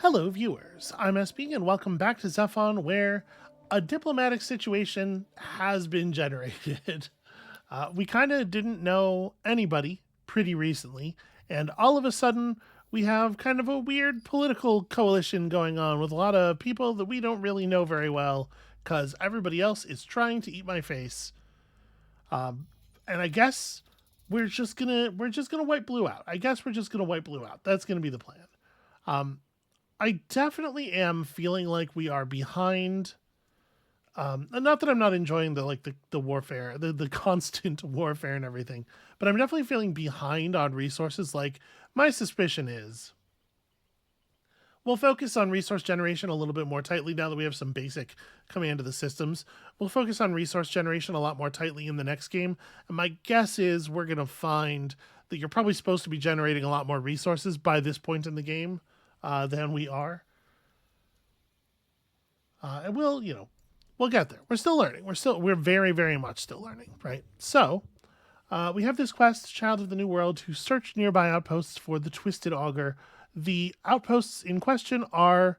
Hello, viewers. I'm SB, and welcome back to Zephon, where a diplomatic situation has been generated. We kind of didn't know anybody pretty recently, and all of a sudden, we have kind of a weird political coalition going on with a lot of people that we don't really know very well, because everybody else is trying to eat my face. And I guess we're just gonna wipe blue out. I guess we're just gonna wipe blue out. That's gonna be the plan. I definitely am feeling like we are behind. And not that I'm not enjoying the warfare, the constant warfare and everything, but I'm definitely feeling behind on resources. Like, my suspicion is we'll focus on resource generation a little bit more tightly now that we have some basic command of the systems. We'll focus on resource generation a lot more tightly in the next game. And my guess is we're going to find that you're probably supposed to be generating a lot more resources by this point in the game than we are. And we'll get there. We're still learning. We're very, very much still learning, right? So, we have this quest, Child of the New World, to search nearby outposts for the Twisted Augur. The outposts in question are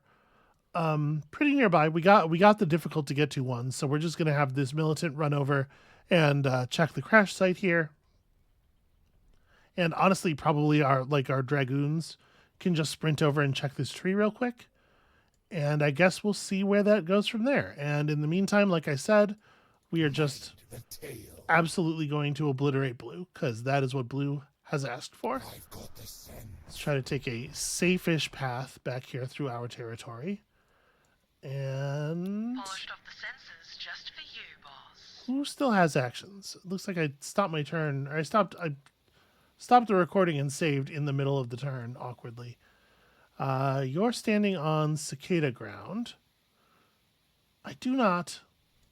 pretty nearby. We got the difficult to get to ones, so we're just going to have this militant run over and check the crash site here. And honestly, probably our dragoons can just sprint over and check this tree real quick. And I guess we'll see where that goes from there. And in the meantime, like I said, we are just absolutely going to obliterate blue, because that is what blue has asked for. Let's try to take a safe-ish path back here through our territory. And Polished off the sensors just for you, boss. who still has actions? It looks like I stopped my turn, or I stopped the recording and saved in the middle of the turn awkwardly. You're standing on cicada ground. I do not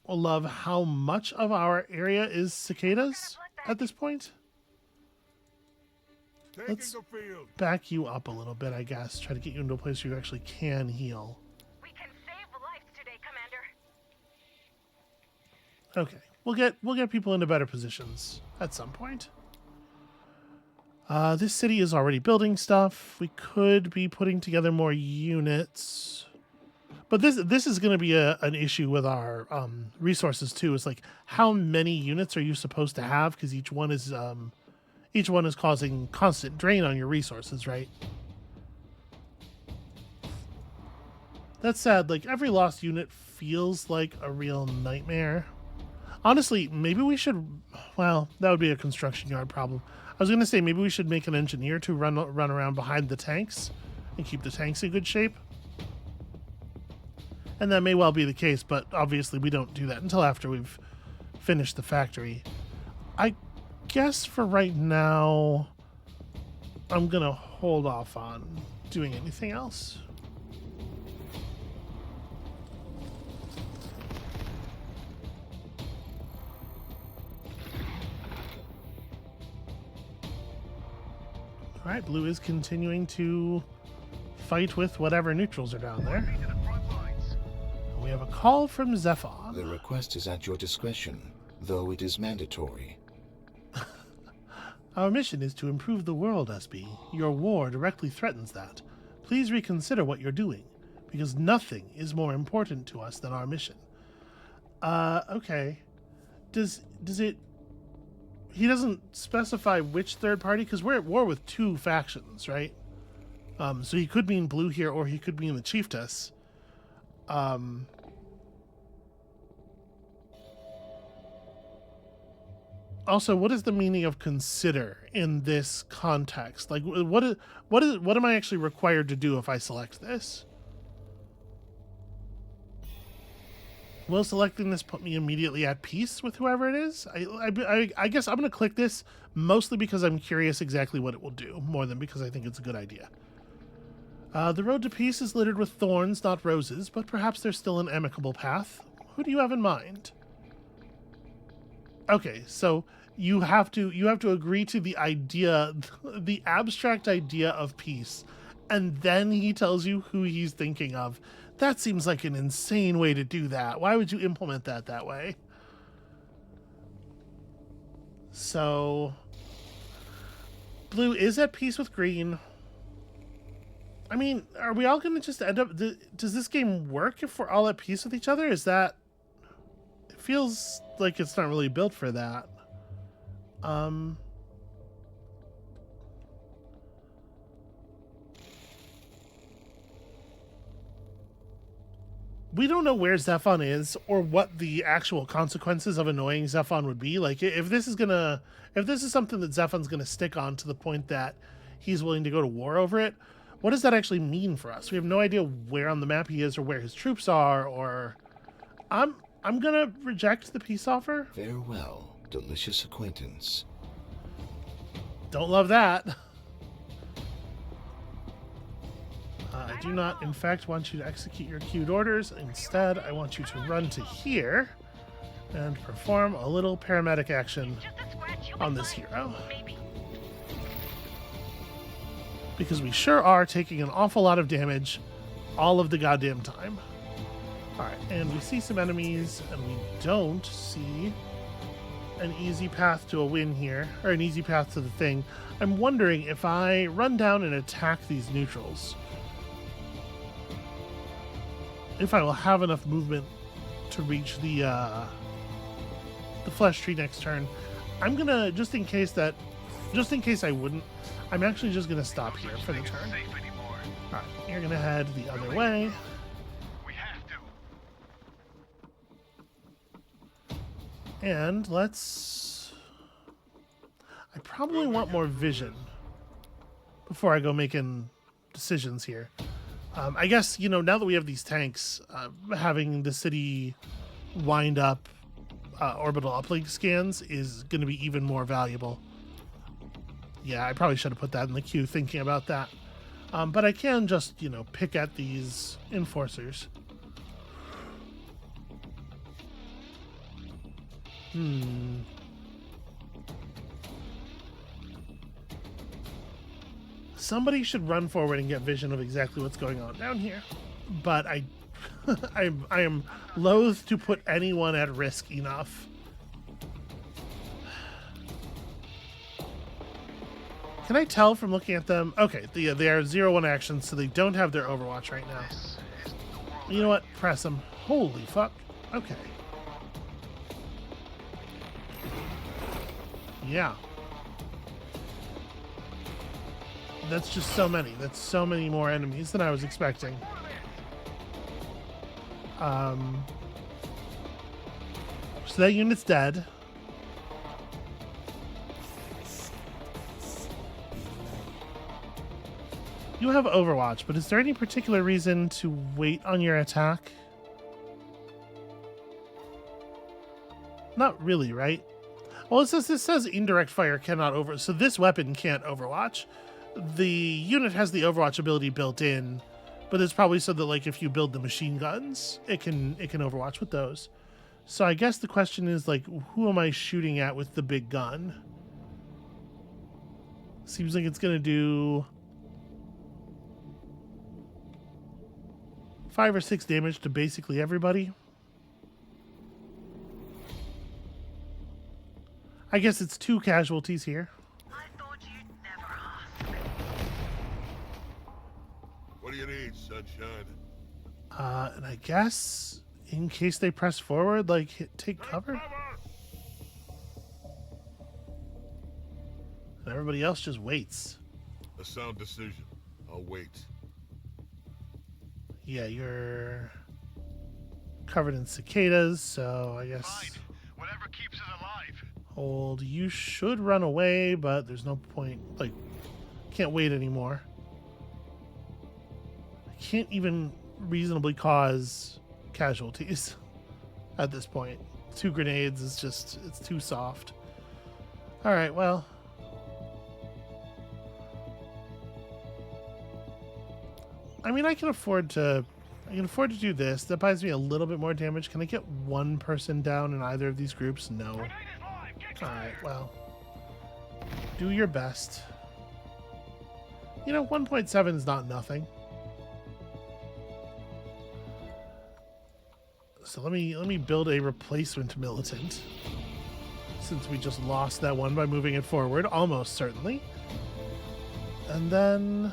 love how much of our area is cicadas at this point. Let's back you up a little bit, I guess. Try to get you into a place where you actually can heal. We can save lives today, Commander. Okay, we'll get people into better positions at some point. This city is already building stuff. We could be putting together more units. But this is going to be an issue with our resources too. It's like, how many units are you supposed to have? Because each one is causing constant drain on your resources, right? That's sad. Like, every lost unit feels like a real nightmare. Honestly, maybe we should. Well, that would be a construction yard problem. I was going to say maybe we should make an engineer to run around behind the tanks and keep the tanks in good shape. And that may well be the case, but obviously we don't do that until after we've finished the factory. I guess for right now, I'm going to hold off on doing anything else. All right, blue is continuing to fight with whatever neutrals are down there. We have a call from Zephon. The request is at your discretion, though it is mandatory. Our mission is to improve the world, SB. Your war directly threatens that. Please reconsider what you're doing, because nothing is more important to us than our mission. Okay. Does it... He doesn't specify which third party, because we're at war with two factions, right? So he could mean blue here, or he could mean the chiefess. Also, what is the meaning of consider in this context? Like, what am I actually required to do if I select this? Will selecting this put me immediately at peace with whoever it is? I guess I'm going to click this mostly because I'm curious exactly what it will do, more than because I think it's a good idea. The road to peace is littered with thorns, not roses, but perhaps there's still an amicable path. Who do you have in mind? Okay, so you have to agree to the idea, the abstract idea of peace, and then he tells you who he's thinking of. That seems like an insane way to do that. Why would you implement that way? So, blue is at peace with green. I mean, are we all going to just end up... Does this game work if we're all at peace with each other? Is that... It feels like it's not really built for that. We don't know where Zephon is or what the actual consequences of annoying Zephon would be. Like, if this is something that Zephon's gonna stick on to the point that he's willing to go to war over it, what does that actually mean for us? We have no idea where on the map he is or where his troops are, or... I'm gonna reject the peace offer. Farewell, delicious acquaintance. Don't love that. I do not, in fact, want you to execute your queued orders. Instead, I want you to run to here and perform a little paramedic action on this hero. Because we sure are taking an awful lot of damage all of the goddamn time. Alright, and we see some enemies, and we don't see an easy path to a win here, or an easy path to the thing. I'm wondering if I run down and attack these neutrals, if I will have enough movement to reach the flesh tree next turn. I'm gonna, just in case I wouldn't, I'm actually just gonna stop here for the turn. Alright, you're gonna head the other way. And let's... I probably want more vision before I go making decisions here. I guess, now that we have these tanks, having the city wind up orbital uplink scans is going to be even more valuable. Yeah, I probably should have put that in the queue thinking about that. But I can just, pick at these enforcers. Somebody should run forward and get vision of exactly what's going on down here. But I am loath to put anyone at risk enough. Can I tell from looking at them? Okay, they are 0-1 actions, so they don't have their Overwatch right now. You know what? Press them. Holy fuck. Okay. Yeah. That's just so many. That's so many more enemies than I was expecting. So that unit's dead. You have Overwatch, but is there any particular reason to wait on your attack? Not really, right? Well, this says indirect fire cannot over... So this weapon can't Overwatch. The unit has the Overwatch ability built in, but it's probably so that, like, if you build the machine guns, it can Overwatch with those. So I guess the question is, like, who am I shooting at with the big gun? Seems like it's going to do 5 or 6 damage to basically everybody. I guess it's 2 casualties here. I thought you'd never ask. What do you need, sunshine? And I guess in case they press forward, like, take cover. And everybody else just waits. A sound decision. I'll wait. Yeah, you're covered in cicadas, so I guess... Fine. Whatever keeps us alive. Hold. You should run away, but there's no point. Like, can't wait anymore. I can't even reasonably cause casualties at this point. 2 grenades is just, it's too soft. Alright, well. I mean, I can afford to do this. That buys me a little bit more damage. Can I get 1 person down in either of these groups? No. Alright, well. Do your best. 1.7 is not nothing. So let me build a replacement militant. Since we just lost that one by moving it forward, almost certainly. And then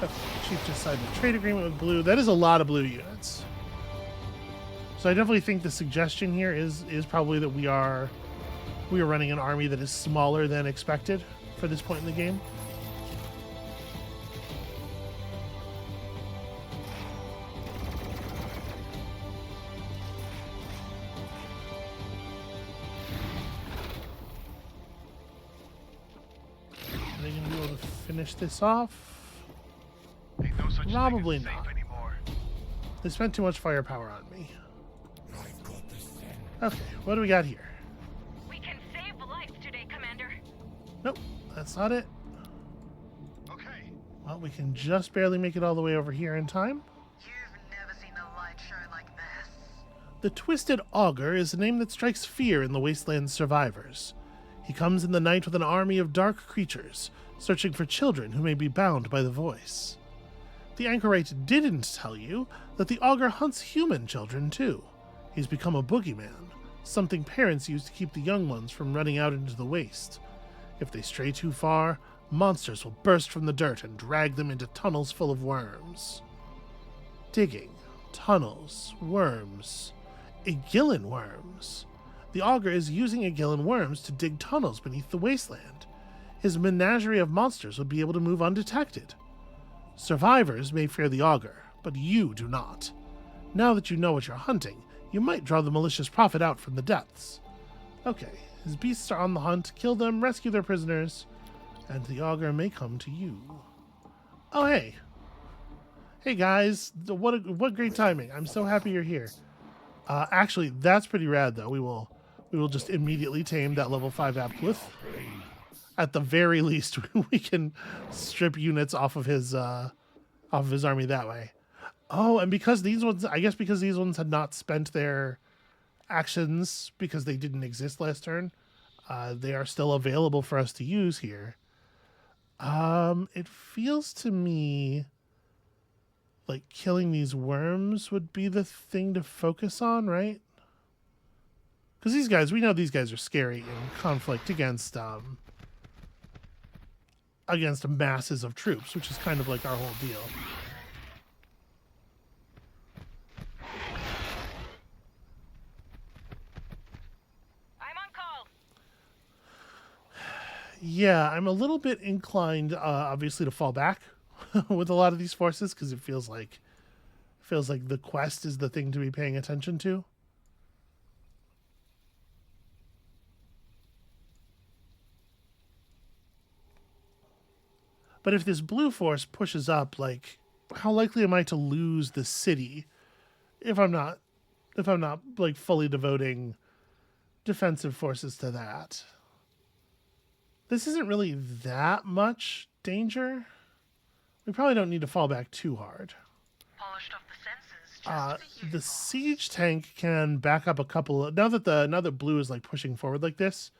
Okay, Chief just signed a trade agreement with blue. That is a lot of blue units. So I definitely think the suggestion here is probably that we are running an army that is smaller than expected for this point in the game. Are they going to be able to finish this off? Ain't no such Probably thing as not. safe anymore. They spent too much firepower on me. Okay, what do we got here? We can save lives today, Commander. Nope, that's not it. Okay. Well, we can just barely make it all the way over here in time. You've never seen a light show like this. The Twisted Augur is a name that strikes fear in the Wasteland's survivors. He comes in the night with an army of dark creatures, searching for children who may be bound by the voice. The anchorite didn't tell you that the Augur hunts human children too. He's become a boogeyman, something parents use to keep the young ones from running out into the waste. If they stray too far, monsters will burst from the dirt and drag them into tunnels full of worms. Digging, tunnels, worms, Igillan worms. The Augur is using Igillan worms to dig tunnels beneath the wasteland. His menagerie of monsters would be able to move undetected. Survivors may fear the Augur, but you do not. Now that you know what you're hunting, you might draw the malicious prophet out from the depths. Okay, his beasts are on the hunt. Kill them, rescue their prisoners, and the Augur may come to you. Oh, hey. Hey, guys. What great timing. I'm so happy you're here. Actually, that's pretty rad, though. We will just immediately tame that level 5 Aptwith. At the very least, we can strip units off of his army that way. Oh, and because these ones, I guess because these ones had not spent their actions because they didn't exist last turn, they are still available for us to use here. It feels to me like killing these worms would be the thing to focus on, right? Because these guys, we know these guys are scary in conflict against masses of troops, which is kind of like our whole deal. Yeah, I'm a little bit inclined, obviously, to fall back with a lot of these forces because it feels like the quest is the thing to be paying attention to. But if this blue force pushes up, like, how likely am I to lose the city if I'm not like fully devoting defensive forces to that? This isn't really that much danger. We probably don't need to fall back too hard. Polished off the senses just for you. The siege tank can back up a couple of, now that blue is like pushing forward like this.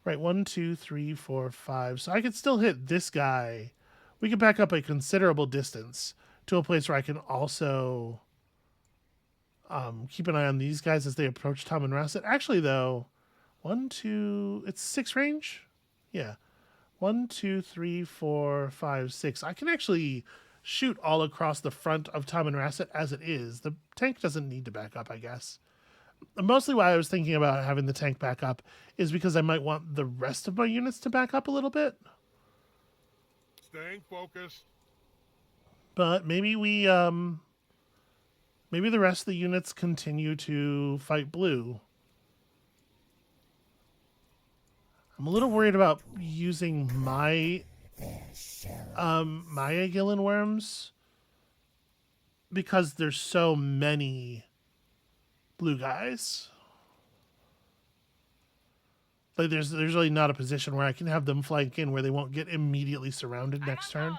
Right, 1, 2, 3, 4, 5. So I could still hit this guy. We could back up a considerable distance to a place where I can also keep an eye on these guys as they approach Tom and Rasset. Actually, though, 1, 2, it's 6 range. Yeah. 1, 2, 3, 4, 5, 6. I can actually shoot all across the front of Tom and Rasset as it is. The tank doesn't need to back up, I guess. Mostly why I was thinking about having the tank back up is because I might want the rest of my units to back up a little bit. Staying focused. But maybe maybe the rest of the units continue to fight blue. I'm a little worried about using my Igillan worms because there's so many blue guys. Like there's really not a position where I can have them flank in where they won't get immediately surrounded next turn.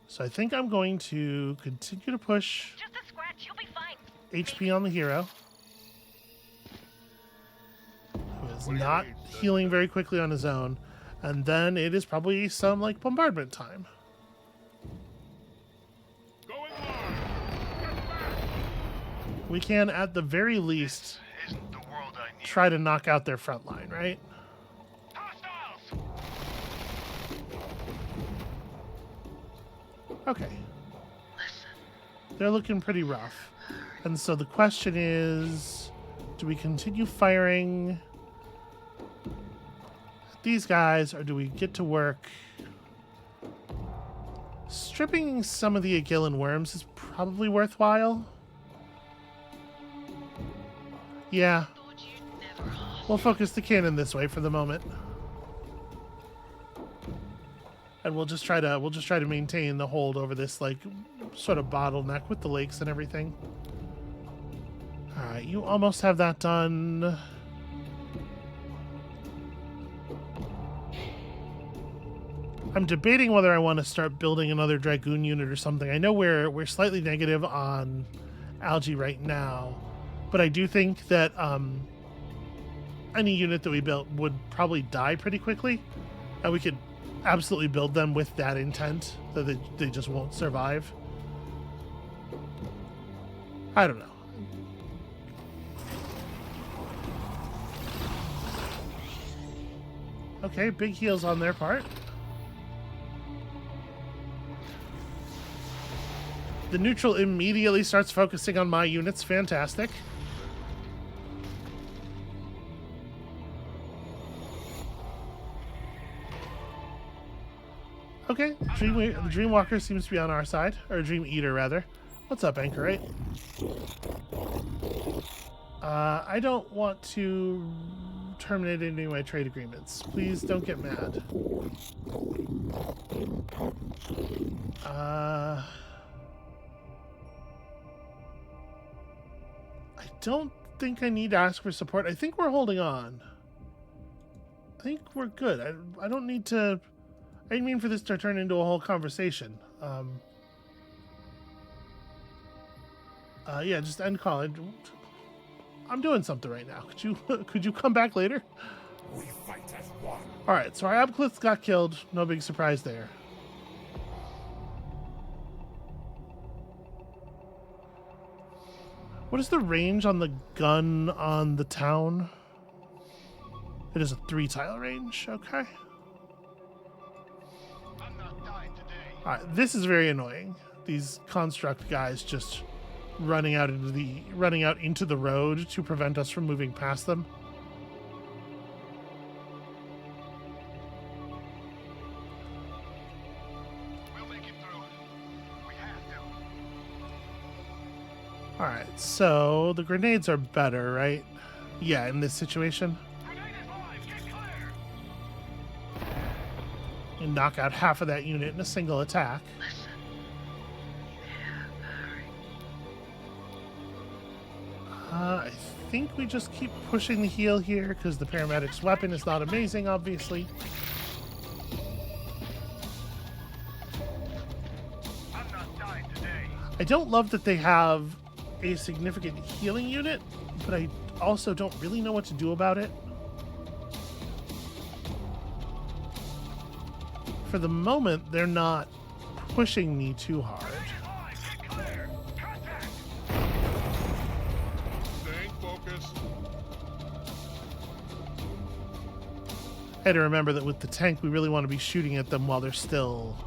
So I think I'm going to continue to push Just a scratch, you'll be fine. HP on the hero, who is not healing very quickly on his own, and then it is probably some like bombardment time. Going large. We can, at the very least, Isn't the world I need. try to knock out their front line, right? Hostiles! Okay. They're looking pretty rough. And so the question is, do we continue firing at these guys, or do we get to work? Stripping some of the Agillan worms is probably worthwhile. Yeah. We'll focus the cannon this way for the moment. And we'll just try to maintain the hold over this like sort of bottleneck with the lakes and everything. All right, you almost have that done. I'm debating whether I want to start building another Dragoon unit or something. I know we're slightly negative on algae right now, but I do think that any unit that we built would probably die pretty quickly, and we could absolutely build them with that intent that they just won't survive. I don't know. Okay, big heals on their part. The neutral immediately starts focusing on my units. Fantastic. Okay, Dreamwalker seems to be on our side, or Dream Eater rather. What's up, Anchorite? I don't want to terminate any of my trade agreements. Please don't get mad. I don't think I need to ask for support. I think we're holding on. I think we're good. I don't need to... I didn't mean for this to turn into a whole conversation. Yeah, just end call. I'm doing something right now. Could you come back later? We fight as one. All right, so our Abkliths got killed. No big surprise there. What is the range on the gun on the town? It is a 3-tile range. Okay. I'm not dying today. All right, this is very annoying. These construct guys just running out into the road to prevent us from moving past them. We'll make it through. We have to. All right, so the grenades are better, right? Yeah, in this situation. Grenade is live. Get clear. And knock out half of that unit in a single attack. I think we just keep pushing the heal here because the paramedic's weapon is not amazing, obviously. I'm not dying today. I don't love that they have a significant healing unit, but I also don't really know what to do about it. For the moment, they're not pushing me too hard. Grenade is live. Get clear. Contact. Staying focused. I had to remember that with the tank, we really want to be shooting at them while there's still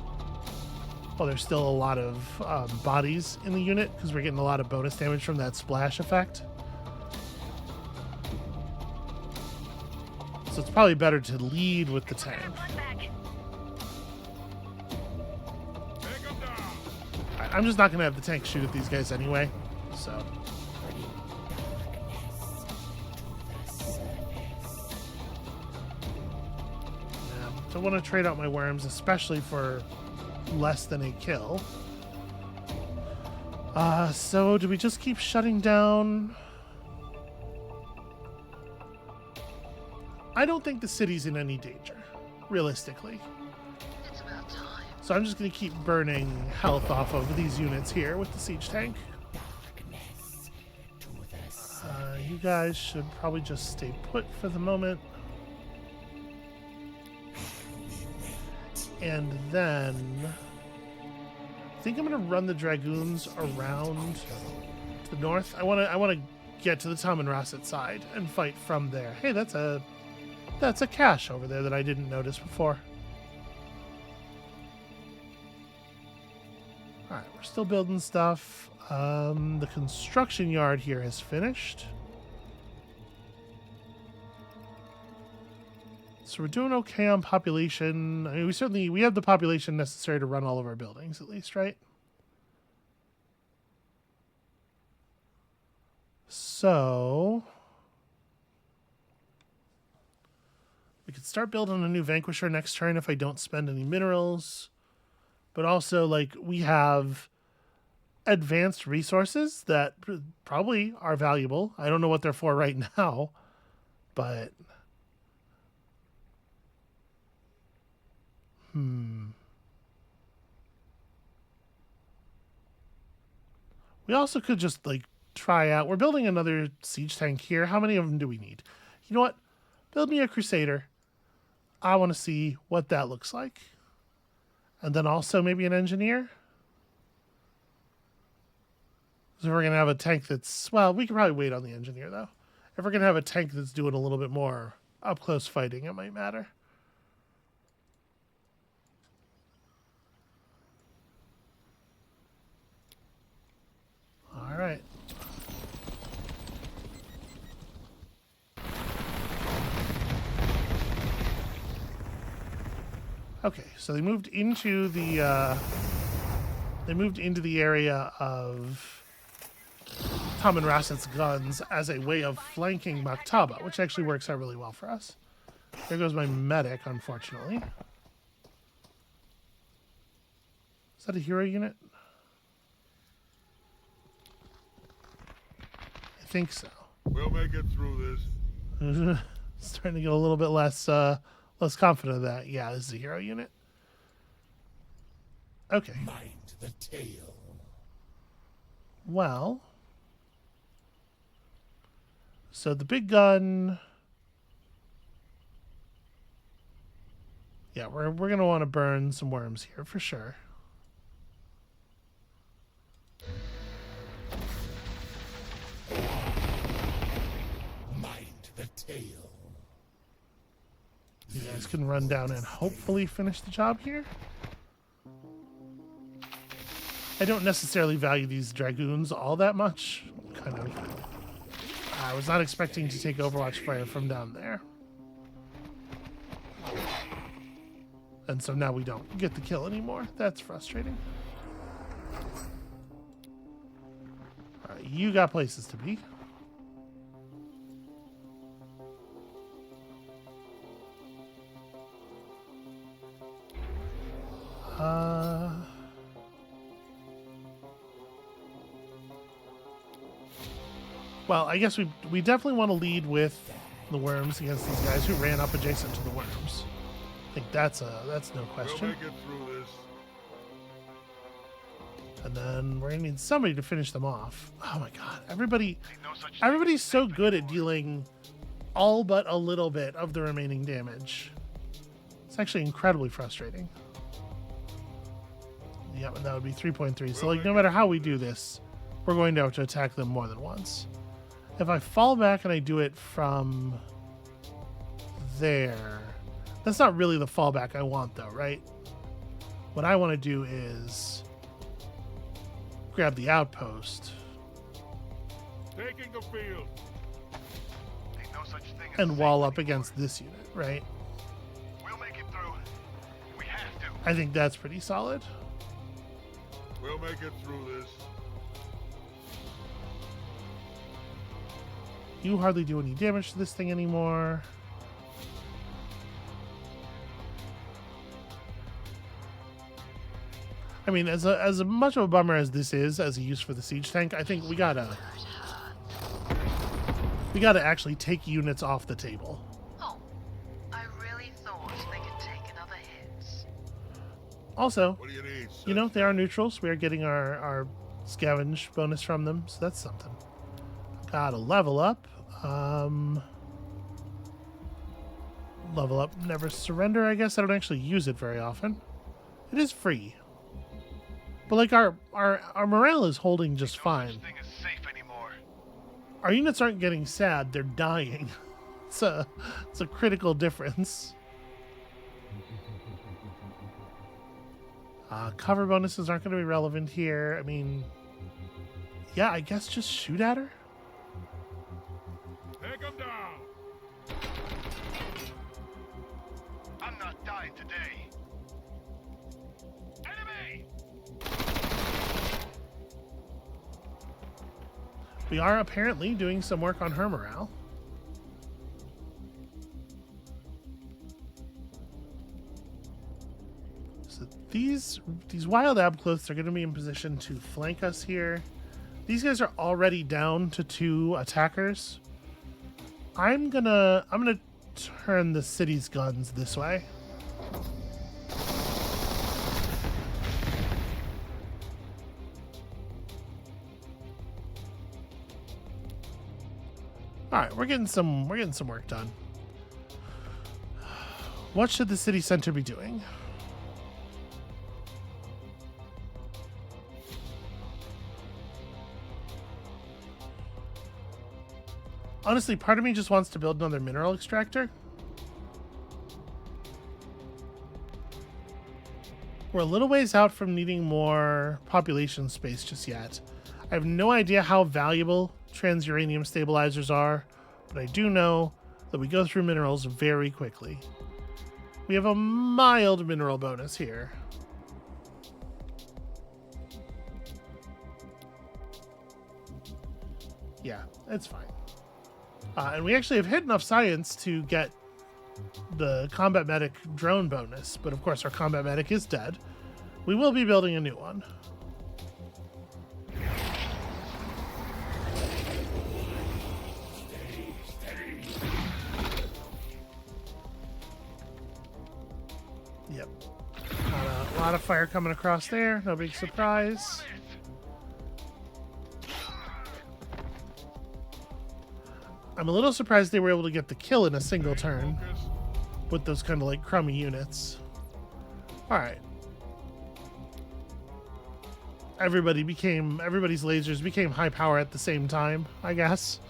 a lot of bodies in the unit, because we're getting a lot of bonus damage from that splash effect. So it's probably better to lead with the tank. Take them down. I'm just not going to have the tank shoot at these guys anyway, so... Yeah, don't want to trade out my worms, especially for less than a kill. So do we just keep shutting down? I don't think the city's in any danger, realistically. It's about time. So I'm just going to keep burning health off of these units here with the siege tank. You guys should probably just stay put for the moment. And then I think I'm going to run the dragoons around to the north. I want to get to the Tom and Rasset side and fight from there. Hey, that's a cache over there that I didn't notice before. All right, we're still building stuff. The construction yard here has finished. So we're doing okay on population. I mean, we have the population necessary to run all of our buildings, at least, right? So we could start building a new Vanquisher next turn if I don't spend any minerals. But also, like, we have advanced resources that probably are valuable. I don't know what they're for right now, but we also could just, like, try out. We're building another siege tank here. How many of them do we need? You know what? Build me a Crusader. I want to see what that looks like. And then also maybe an engineer. So we're going to have a tank that's... Well, we can probably wait on the engineer, though. If we're going to have a tank that's doing a little bit more up-close fighting, it might matter. All right. Okay, so they moved into the area of Tom and Rasset's guns as a way of flanking Maktaba, which actually works out really well for us. There goes my medic, unfortunately. Is that a hero unit? I think so. We'll make it through this. Starting to get a little bit less confident of that. Yeah, this is a hero unit. Okay. Mind the tail. Well, so the big gun. Yeah, we're gonna want to burn some worms here for sure. Mind the tail. You guys can run down and hopefully finish the job here. I don't necessarily value these dragoons all that much. Kind of. I was not expecting to take Overwatch fire from down there. And so now we don't get the kill anymore. That's frustrating. Alright, you got places to be. Well, I guess we definitely want to lead with the worms against these guys who ran up adjacent to the worms. I think that's no question. We'll make it through this. And then we're gonna need somebody to finish them off. Oh my god, everybody's so good at dealing all but a little bit of the remaining damage. It's actually incredibly frustrating. Yeah, and that would be 3.3. So like no matter how we do this, we're going to have to attack them more than once. If I fall back and I do it from there, that's not really the fallback I want though, right? What I want to do is grab the outpost Taking the field. Ain't no such thing as and safe wall up anymore. against this unit, right? We'll make it through. We have to. I think that's pretty solid. We'll make it through this. You hardly do any damage to this thing anymore. I mean, as much of a bummer as this is as a use for the siege tank, I think we gotta actually take units off the table. Oh, I really thought they could take another hit. Also, What do you need, you know, they are neutrals. We are getting our scavenge bonus from them, so that's something. Gotta level up. Level up, never surrender. I guess I don't actually use it very often. It is free. But like our morale is holding just No fine. such thing as safe anymore. Our units aren't getting sad, they're dying. It's a critical difference. Cover bonuses aren't going to be relevant here. I mean, yeah, I guess just shoot at her. Take him down. I'm not dying today. Enemy! We are apparently doing some work on her morale. So these wild abcloths are going to be in position to flank us here. These guys are already down to 2 attackers. I'm gonna turn the city's guns this way. All right, we're getting some work done. What should the city center be doing? Honestly, part of me just wants to build another mineral extractor. We're a little ways out from needing more population space just yet. I have no idea how valuable transuranium stabilizers are, but I do know that we go through minerals very quickly. We have a mild mineral bonus here. Yeah, it's fine. And we actually have hit enough science to get the combat medic drone bonus, but of course our combat medic is dead. We will be building a new one. Yep. A lot of fire coming across there. No big surprise. I'm a little surprised they were able to get the kill in a single turn with those kind of like crummy units. All right. Everybody's lasers became high power at the same time, I guess.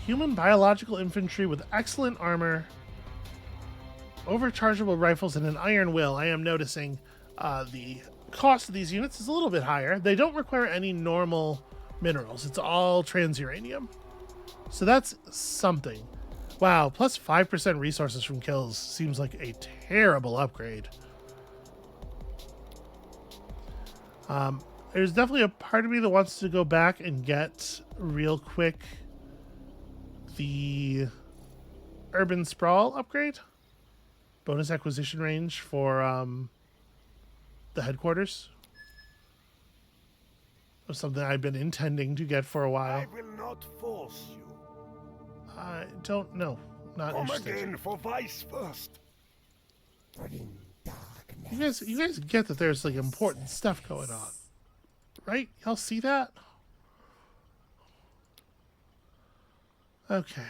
Human biological infantry with excellent armor, overchargeable rifles, and an iron will. I am noticing the cost of these units is a little bit higher. They don't require any normal minerals. It's all transuranium. So that's something. Wow, plus 5% resources from kills seems like a terrible upgrade. There's definitely a part of me that wants to go back and get real quick the urban sprawl upgrade. Bonus acquisition range for the headquarters. Of something I've been intending to get for a while. I will not force you. I don't know. Not Come interested. again for vice first. You guys get that there's like important stuff going on, right? Y'all see that? Okay.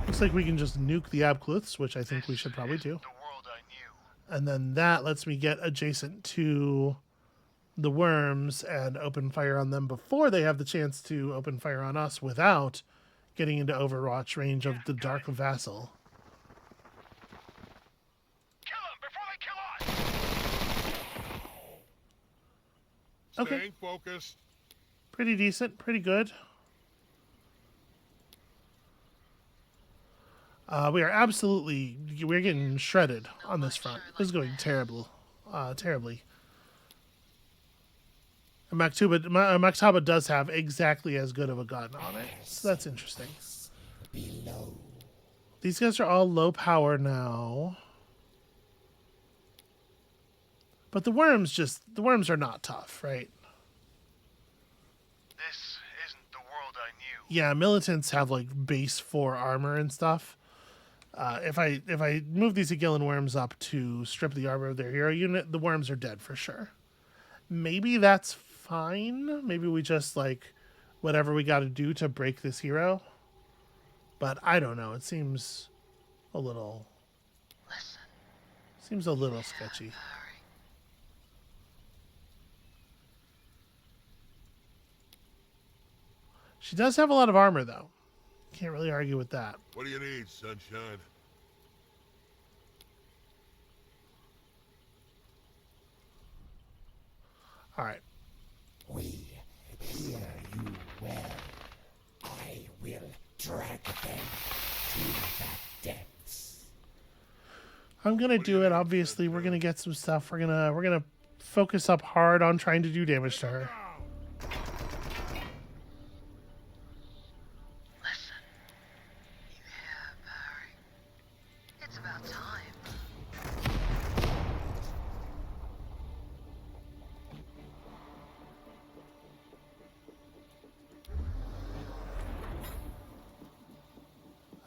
Looks like we can just nuke the Abcluths, which I think we should probably do. The world I knew. And then that lets me get adjacent to the worms and open fire on them before they have the chance to open fire on us without getting into Overwatch range of the Dark Vassal. Kill them before they kill us! Okay. Staying focused. Pretty decent, pretty good. We're getting shredded on this front. This is going terribly. And Maktaba does have exactly as good of a gun on it, so that's interesting. These guys are all low power now. But the worms are not tough, right? This isn't the world I knew. Yeah, militants have like base 4 armor and stuff. If I move these Agillan worms up to strip the armor of their hero unit, the worms are dead for sure. Maybe that's fine. Maybe we just like whatever we got to do to break this hero. But I don't know. It seems a little sketchy. She does have a lot of armor though. Can't really argue with that. What do you need, sunshine? All right. We hear you well. I will drag them to the depths. I'm gonna do it. Obviously, we're gonna get some stuff. We're gonna focus up hard on trying to do damage to her. Listen. You hear her purring? It's about time.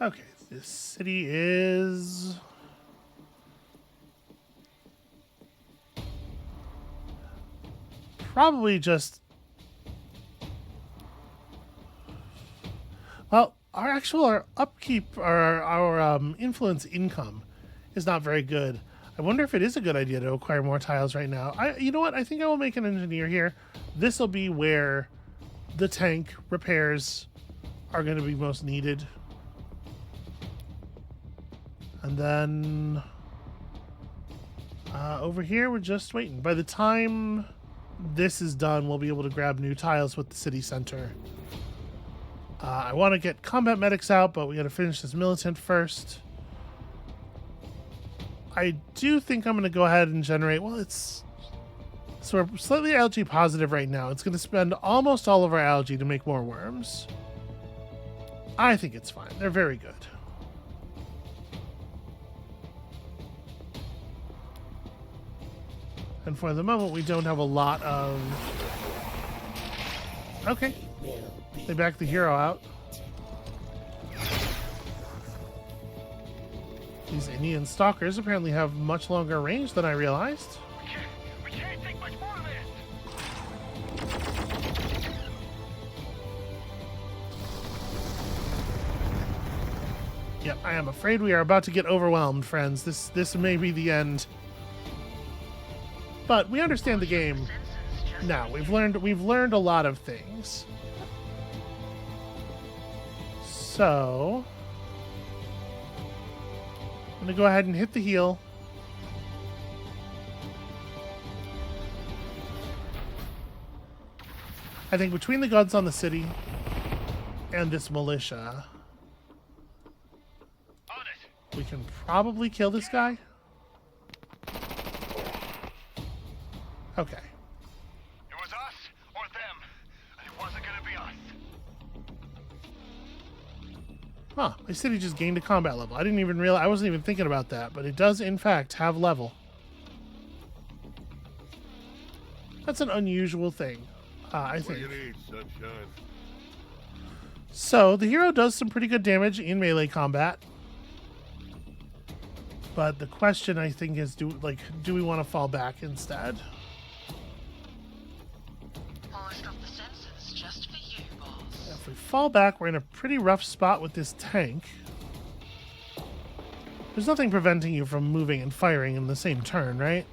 Okay, this city is probably just, well, our upkeep, our influence income is not very good. I wonder if it is a good idea to acquire more tiles right now. You know what? I think I will make an engineer here. This will be where the tank repairs are going to be most needed. And then over here, we're just waiting. By the time this is done, we'll be able to grab new tiles with the city center. I want to get combat medics out, but we got to finish this militant first. I do think I'm going to go ahead and generate... Well, it's... So we're slightly algae positive right now. It's going to spend almost all of our algae to make more worms. I think it's fine. They're very good. And for the moment, we don't have a lot of... Okay. They backed the hero out. These Indian stalkers apparently have much longer range than I realized. We can't take much more of this. Yep, I am afraid we are about to get overwhelmed, friends. This may be the end. But we understand the game now. We've learned a lot of things. So I'm gonna go ahead and hit the heal. I think between the guns on the city and this militia, On it. we can probably kill this guy. Okay. It was us or them. And it wasn't gonna be us. Huh, my city just gained a combat level. I didn't even realize, I wasn't even thinking about that, but it does in fact have level. That's an unusual thing, I What do think. you need, sunshine? So the hero does some pretty good damage in melee combat. But the question I think is, do we want to fall back instead? Polished off the sensors just for you, boss. If we fall back, we're in a pretty rough spot with this tank. There's nothing preventing you from moving and firing in the same turn, right?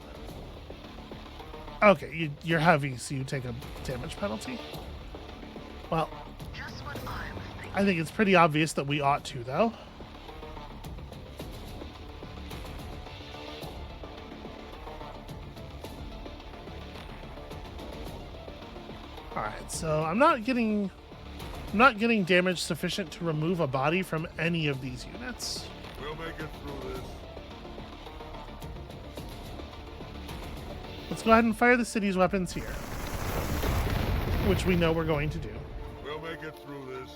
Okay, you're heavy, so you take a damage penalty. Well, Just what I was thinking. I think it's pretty obvious that we ought to, though. Alright, so I'm not getting damage sufficient to remove a body from any of these units. We'll make it through this. Let's go ahead and fire the city's weapons here, which we know we're going to do. We'll make it through this.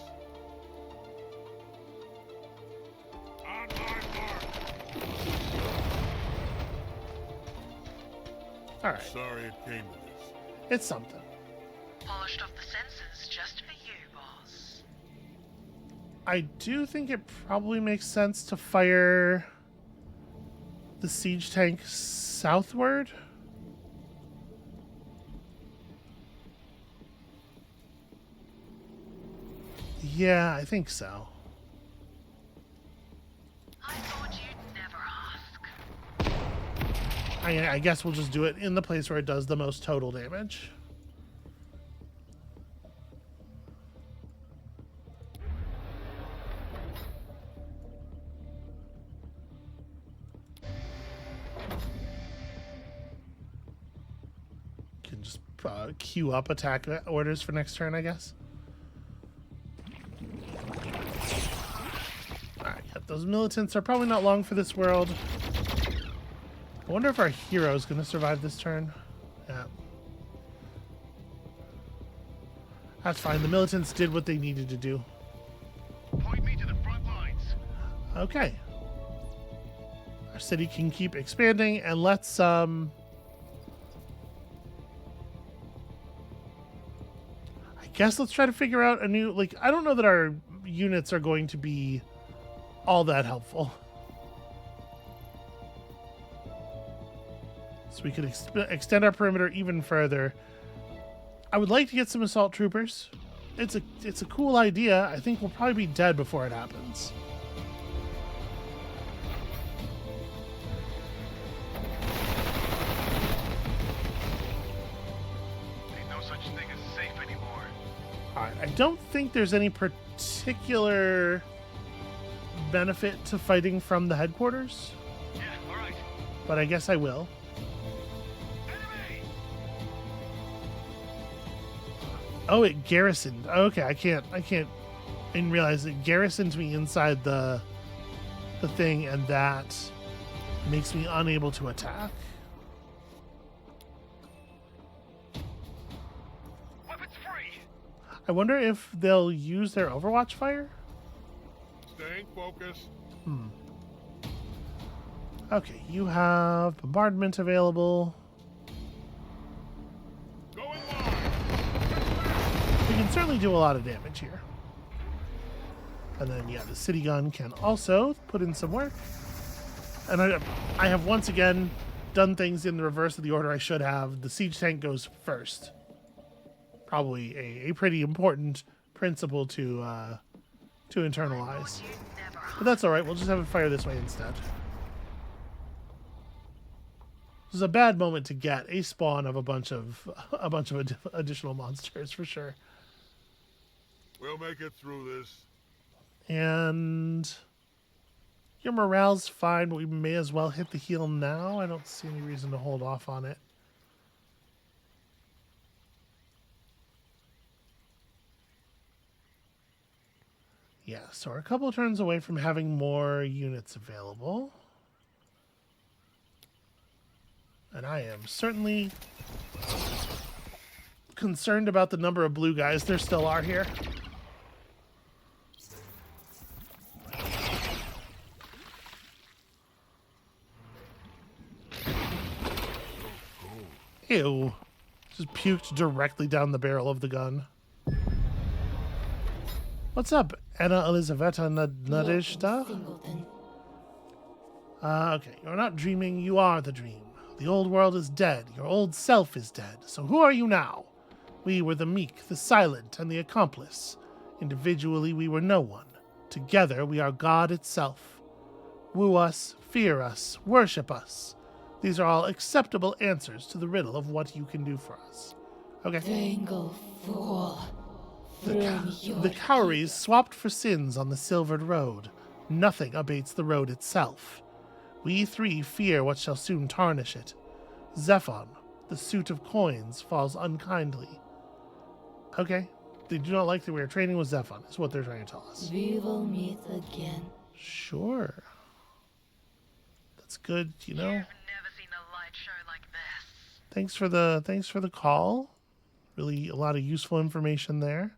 On my mark. Alright, Sorry it came to this. it's something. Polished off the sensors just for you, boss. I do think it probably makes sense to fire the siege tank southward. Yeah, I think so. I thought you'd never ask. I guess we'll just do it in the place where it does the most total damage. queue up attack orders for next turn, I guess. Alright, yep, those militants are probably not long for this world. I wonder if our hero is going to survive this turn. Yeah. That's fine. The militants did what they needed to do. Point me to the front lines. Okay. Our city can keep expanding, and let's I guess let's try to figure out a new, like, I don't know that our units are going to be all that helpful. So we could extend our perimeter even further. I would like to get some assault troopers. It's a cool idea. I think we'll probably be dead before it happens. Ain't no such thing as safe anymore. Alright, I don't think there's any particular benefit to fighting from the headquarters, Yeah, all right. but I guess I will. Enemy! Oh, it garrisoned. Okay, I didn't realize it garrisoned me inside the thing, and that makes me unable to attack. Weapons free! I wonder if they'll use their Overwatch fire? Staying focused. Okay, you have bombardment available. Going live. We can certainly do a lot of damage here. And then, yeah, the city gun can also put in some work. And I have once again done things in the reverse of the order I should have. The siege tank goes first. Probably a pretty important principle to internalize. But that's all right. We'll just have it fire this way instead. This is a bad moment to get a spawn of a bunch of additional monsters for sure. We'll make it through this. And your morale's fine, but we may as well hit the heal now. I don't see any reason to hold off on it. Yeah, so we're a couple of turns away from having more units available. And I am certainly concerned about the number of blue guys there still are here. Ew. Just puked directly down the barrel of the gun. What's up, Anna Elizaveta Nadezhda? Okay, you're not dreaming, you are the dream. The old world is dead, your old self is dead. So who are you now? We were the meek, the silent, and the accomplice. Individually, we were no one. Together, we are God itself. Woo us, fear us, worship us. These are all acceptable answers to the riddle of what you can do for us. Okay. Dangle, fool. The cowries swapped for sins on the silvered road. Nothing abates the road itself. We three fear what shall soon tarnish it. Zephon, the suit of coins, falls unkindly. Okay. They do not like that we are training with Zephon, is what they're trying to tell us. We will meet again. Sure. That's good, you know. You've never seen a light show like this. Thanks for the call. Really a lot of useful information there.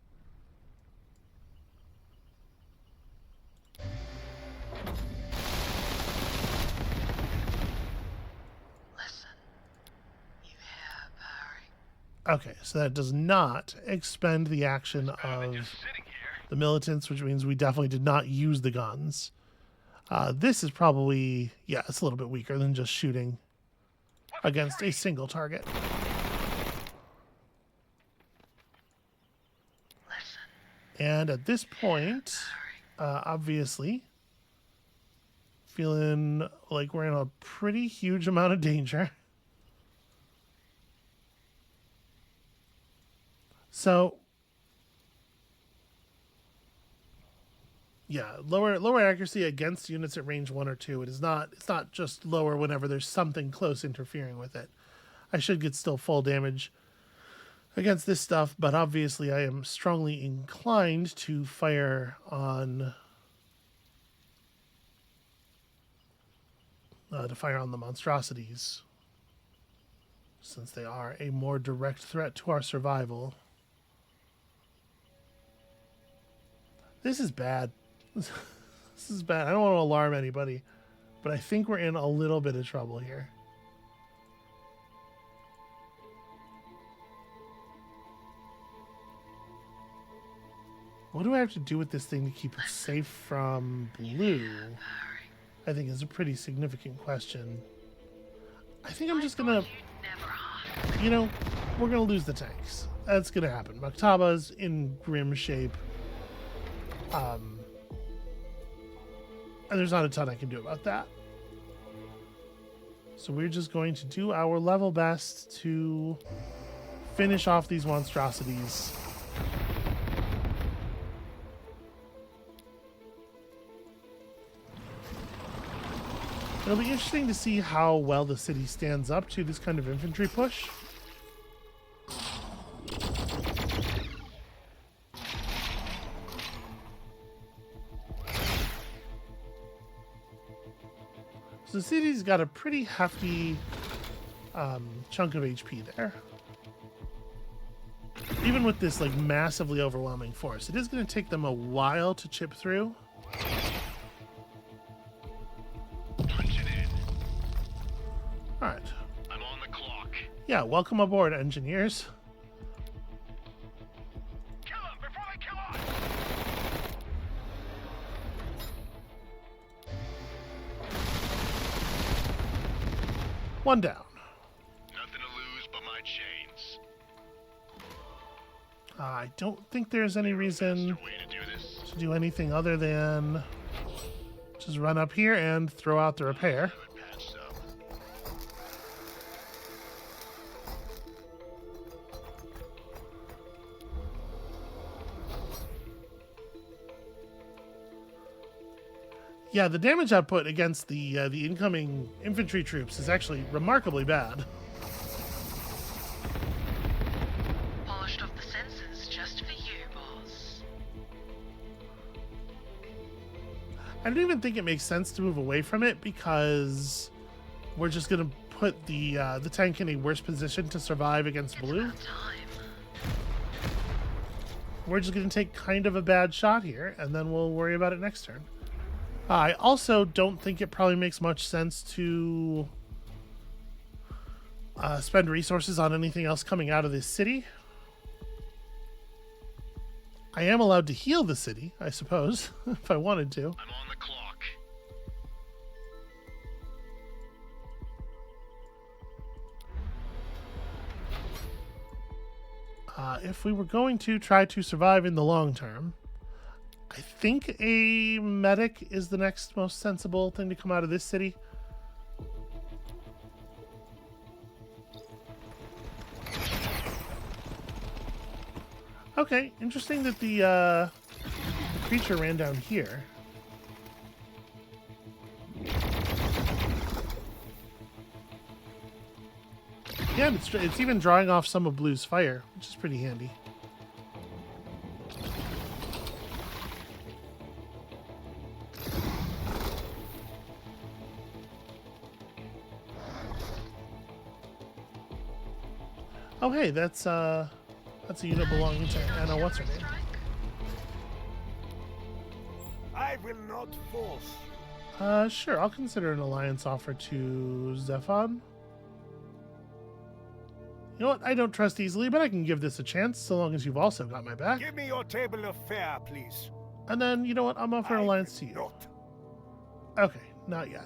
Listen, you have Harry. Okay, so that does not expend the action of Just sitting here. the militants, which means we definitely did not use the guns. This is probably, yeah, it's a little bit weaker than just shooting against a single target. Listen, And at this point, obviously, feeling like we're in a pretty huge amount of danger. So, yeah, lower accuracy against units at range 1 or 2. It's not just lower whenever there's something close interfering with it. I should get still full damage against this stuff, but obviously I am strongly inclined to fire on the monstrosities, since they are a more direct threat to our survival. This is bad. This is bad. I don't want to alarm anybody, but I think we're in a little bit of trouble here. What do I have to do with this thing to keep it safe from blue? I think is a pretty significant question. I think I'm just gonna, you know, we're gonna lose the tanks. That's gonna happen. Maktaba's in grim shape. And there's not a ton I can do about that. So we're just going to do our level best to finish off these monstrosities. It'll be interesting to see how well the city stands up to this kind of infantry push. So the city's got a pretty hefty chunk of HP there. Even with this like massively overwhelming force, it is going to take them a while to chip through. Alright. I'm on the clock. Yeah, welcome aboard, engineers. Kill them before they kill us! One down. Nothing to lose but my chains. I don't think there's any reason Way to do this. to do anything other than just run up here and throw out the repair. Patched up. Yeah, the damage output against the incoming infantry troops is actually remarkably bad. Polished off the sensors just for you, boss. I don't even think it makes sense to move away from it because we're just gonna put the tank in a worse position to survive against blue. About time. We're just gonna take kind of a bad shot here, and then we'll worry about it next turn. I also don't think it probably makes much sense to spend resources on anything else coming out of this city. I am allowed to heal the city, I suppose, if I wanted to. I'm on the clock. If we were going to try to survive in the long term, I think a medic is the next most sensible thing to come out of this city. Okay, interesting that the creature ran down here. Yeah, and it's even drawing off some of Blue's fire, which is pretty handy. Oh, hey, that's a unit belonging to Anna. What's her name? I will not force. Sure. I'll consider an alliance offer to Zephon. You know what? I don't trust easily, but I can give this a chance so long as you've also got my back. Give me your table of fare, please. And then, you know what? I'm offering an alliance to you. Not. Okay, not yet.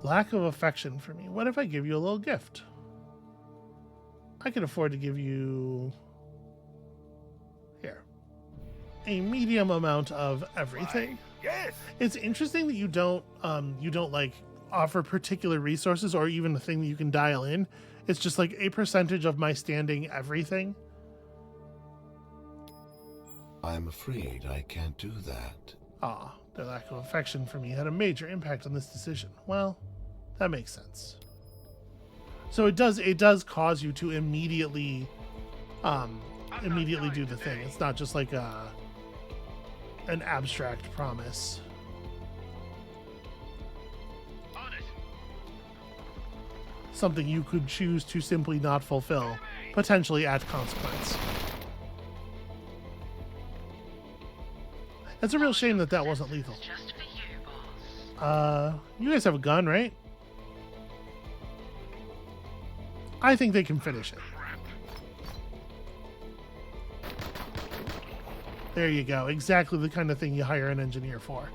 Lack of affection for me. What if I give you a little gift? I can afford to give you here a medium amount of everything. Yes. It's interesting that you don't like offer particular resources or even a thing that you can dial in. It's just like a percentage of my standing everything. I'm afraid I can't do that. Ah, their lack of affection for me had a major impact on this decision. Well, that makes sense. So it does cause you to immediately do the thing. It's not just like an abstract promise. On it. Something you could choose to simply not fulfill, potentially at consequence. It's a real shame that that wasn't lethal. Just for you, boss. You guys have a gun, right? I think they can finish it. There you go. Exactly the kind of thing you hire an engineer for.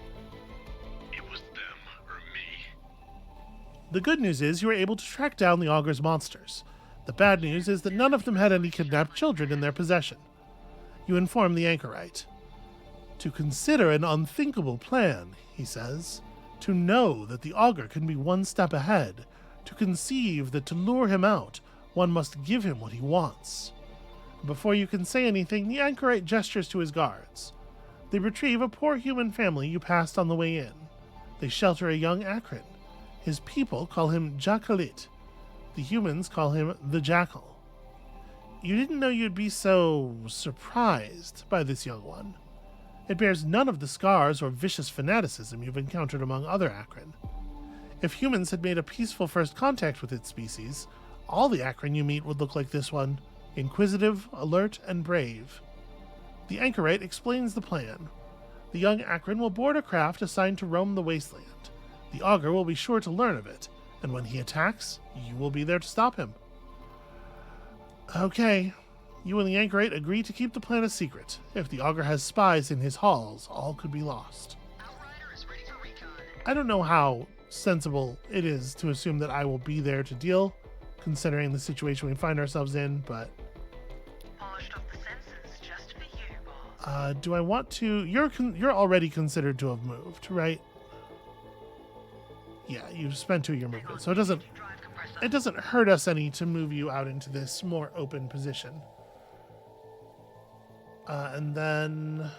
It was them or me. The good news is you were able to track down the augur's monsters. The bad news is that none of them had any kidnapped children in their possession. You inform the anchorite. To consider an unthinkable plan, he says. To know that the augur can be one step ahead. To conceive that to lure him out, one must give him what he wants. Before you can say anything, the anchorite gestures to his guards. They retrieve a poor human family you passed on the way in. They shelter a young Akron. His people call him Jakalit. The humans call him the Jackal. You didn't know you'd be so surprised by this young one. It bears none of the scars or vicious fanaticism you've encountered among other Akron. If humans had made a peaceful first contact with its species, all the Akron you meet would look like this one. Inquisitive, alert, and brave. The anchorite explains the plan. The young Akron will board a craft assigned to roam the wasteland. The augur will be sure to learn of it, and when he attacks, you will be there to stop him. Okay, you and the anchorite agree to keep the plan a secret. If the augur has spies in his halls, all could be lost. Outrider is ready for recon. I don't know how sensible it is to assume that I will be there to deal, considering the situation we find ourselves in, but Polished off the sensors just for you, boss. do I want to? You're already considered to have moved, right? Yeah, you've spent 2 of your movement, so it doesn't Drive compressor. it doesn't hurt us any to move you out into this more open position. And then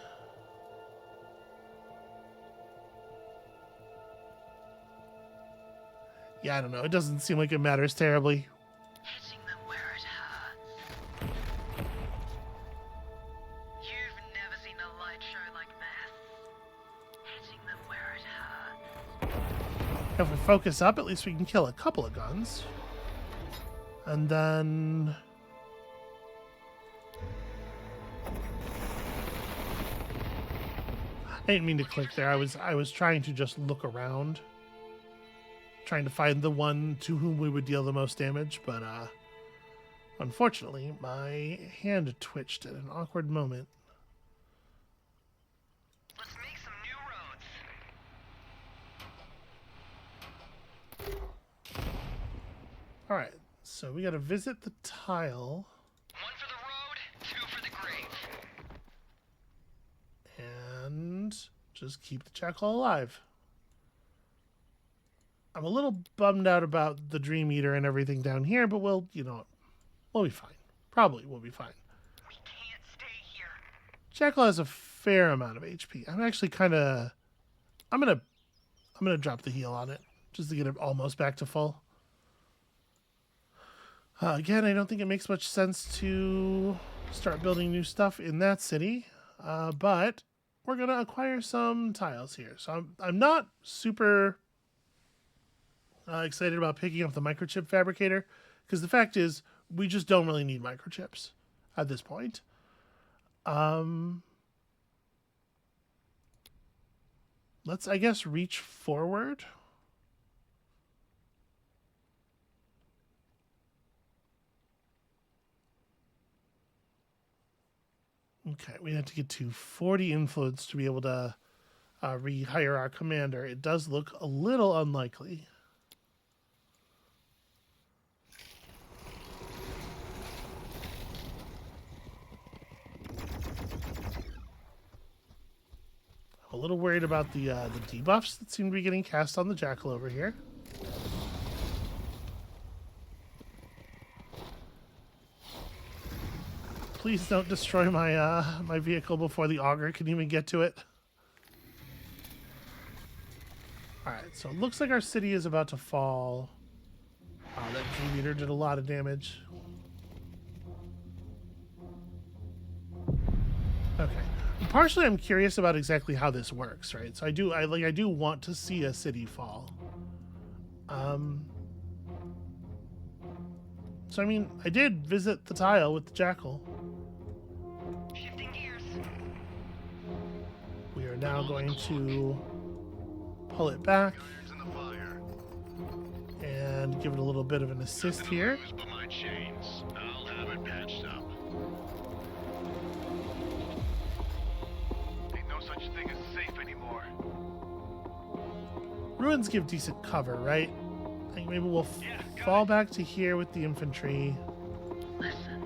yeah, I don't know. It doesn't seem like it matters terribly. Hitting them where it hurts. You've never seen a light show like this. Hitting them where it hurts. If we focus up, at least we can kill a couple of guns. And then I didn't mean to click there. I was trying to just look around, trying to find the one to whom we would deal the most damage, but unfortunately, my hand twitched at an awkward moment. Let's make some new roads. All right, so we got to visit the tile. One for the road, 2 for the grave. And just keep the jackal alive. I'm a little bummed out about the Dream Eater and everything down here, but we'll be fine. Probably we'll be fine. We can't stay here. Jackal has a fair amount of HP. I'm actually I'm gonna drop the heal on it just to get it almost back to full. Again, I don't think it makes much sense to start building new stuff in that city, but we're gonna acquire some tiles here. So I'm not super excited about picking up the microchip fabricator, because the fact is we just don't really need microchips at this point. Let's, I guess, reach forward. Okay, we have to get to 40 influence to be able to rehire our commander. It does look a little unlikely. I'm a little worried about the debuffs that seem to be getting cast on the Jackal over here. Please don't destroy my my vehicle before the augur can even get to it. Alright, so it looks like our city is about to fall. Oh, that G-meter did a lot of damage. Okay. Partially, I'm curious about exactly how this works, right? So I do want to see a city fall. So I mean, I did visit the tile with the jackal. Shifting gears. We are now going to pull it back Irons in the fire. and give it a little bit of an assist here. Lose but my chains. I'll have it patched up. Ain't no such thing as safe anymore. Ruins give decent cover, right? I think maybe we'll fall back to here with the infantry. Listen.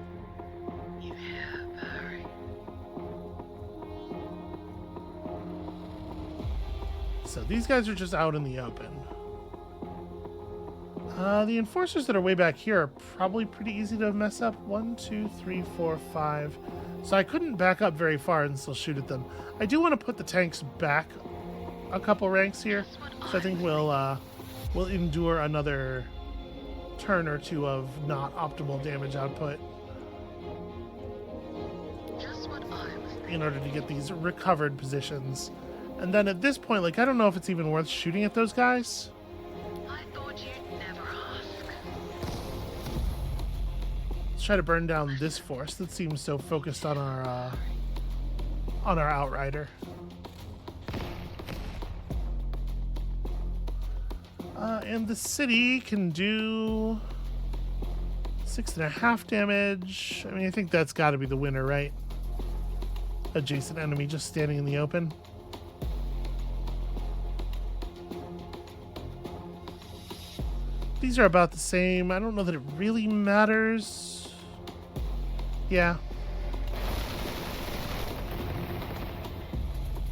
You hear Barry? So these guys are just out in the open. The enforcers that are way back here are probably pretty easy to mess up. 1, 2, 3, 4, 5. So I couldn't back up very far and still shoot at them. I do want to put the tanks back a couple ranks here. So I think we'll endure another turn or two of not optimal damage output Just what I was thinking. in order to get these recovered positions. And then at this point, like, I don't know if it's even worth shooting at those guys. I thought you'd never ask. Let's try to burn down this force that seems so focused on our outrider. And the city can do 6.5 damage. I mean, I think that's got to be the winner, right? Adjacent enemy just standing in the open. These are about the same. I don't know that it really matters. Yeah.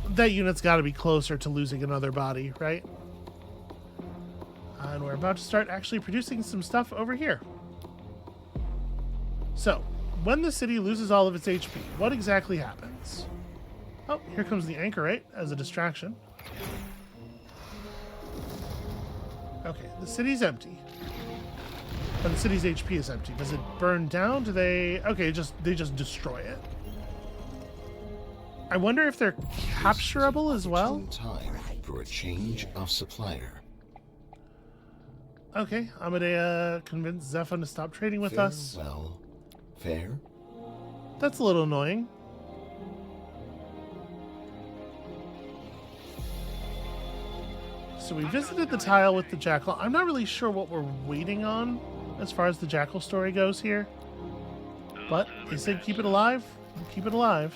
That unit's got to be closer to losing another body, right? And we're about to start actually producing some stuff over here. So, when the city loses all of its HP, what exactly happens? Oh, here comes the anchorite as a distraction. Okay, the city's empty. And the city's HP is empty. Does it burn down? Do they... Okay, they just destroy it. I wonder if they're capturable as well? Time for a change of supplier. Okay, I'm gonna convince Zephon to stop trading with us. Well, fair? That's a little annoying. So we visited the tile with the jackal. I'm not really sure what we're waiting on as far as the jackal story goes here. But they said keep it alive. We'll keep it alive.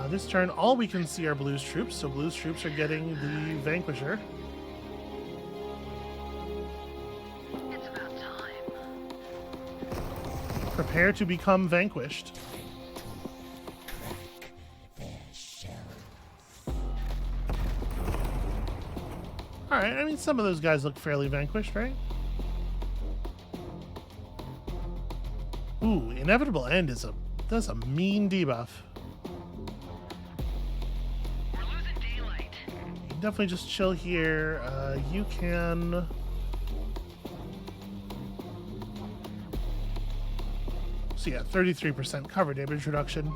This turn, all we can see are Blue's troops, so Blue's troops are getting the Vanquisher. It's about time. Prepare to become vanquished. Alright, I mean, some of those guys look fairly vanquished, right? Ooh, Inevitable End that's a mean debuff. We're losing daylight. Definitely just chill here. You can... So yeah, 33% cover damage reduction.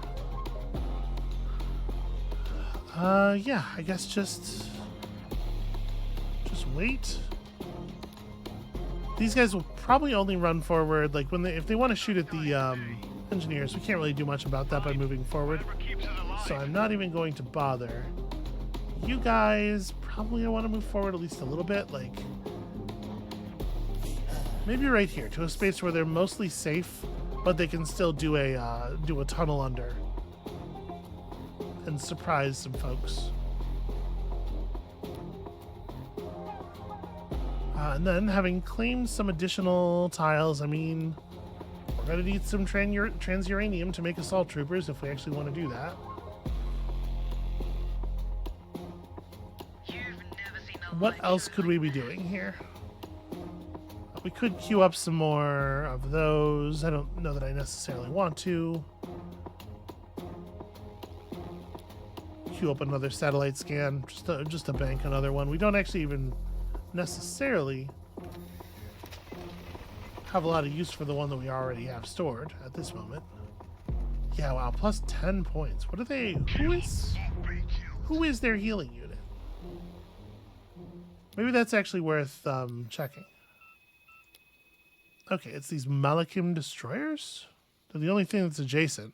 Yeah, I guess just wait. These guys will probably only run forward, like if they want to shoot at the engineers. We can't really do much about that by moving forward. Whatever keeps us alive. So I'm not even going to bother. You guys probably want to move forward at least a little bit, like maybe right here to a space where they're mostly safe, but they can still do a tunnel under and surprise some folks. And then, having claimed some additional tiles, I mean, we're going to need some transuranium to make assault troopers if we actually want to do that. You've never seen a What light else show could like we be this. doing here? We could queue up some more of those. I don't know that I necessarily want to. Queue up another satellite scan, just to bank another one. We don't actually even necessarily have a lot of use for the one that we already have stored at this moment. Yeah, wow, plus 10 points. What are they? Who is their healing unit? Maybe that's actually worth checking. Okay, it's these Malakim destroyers. They're the only thing that's adjacent.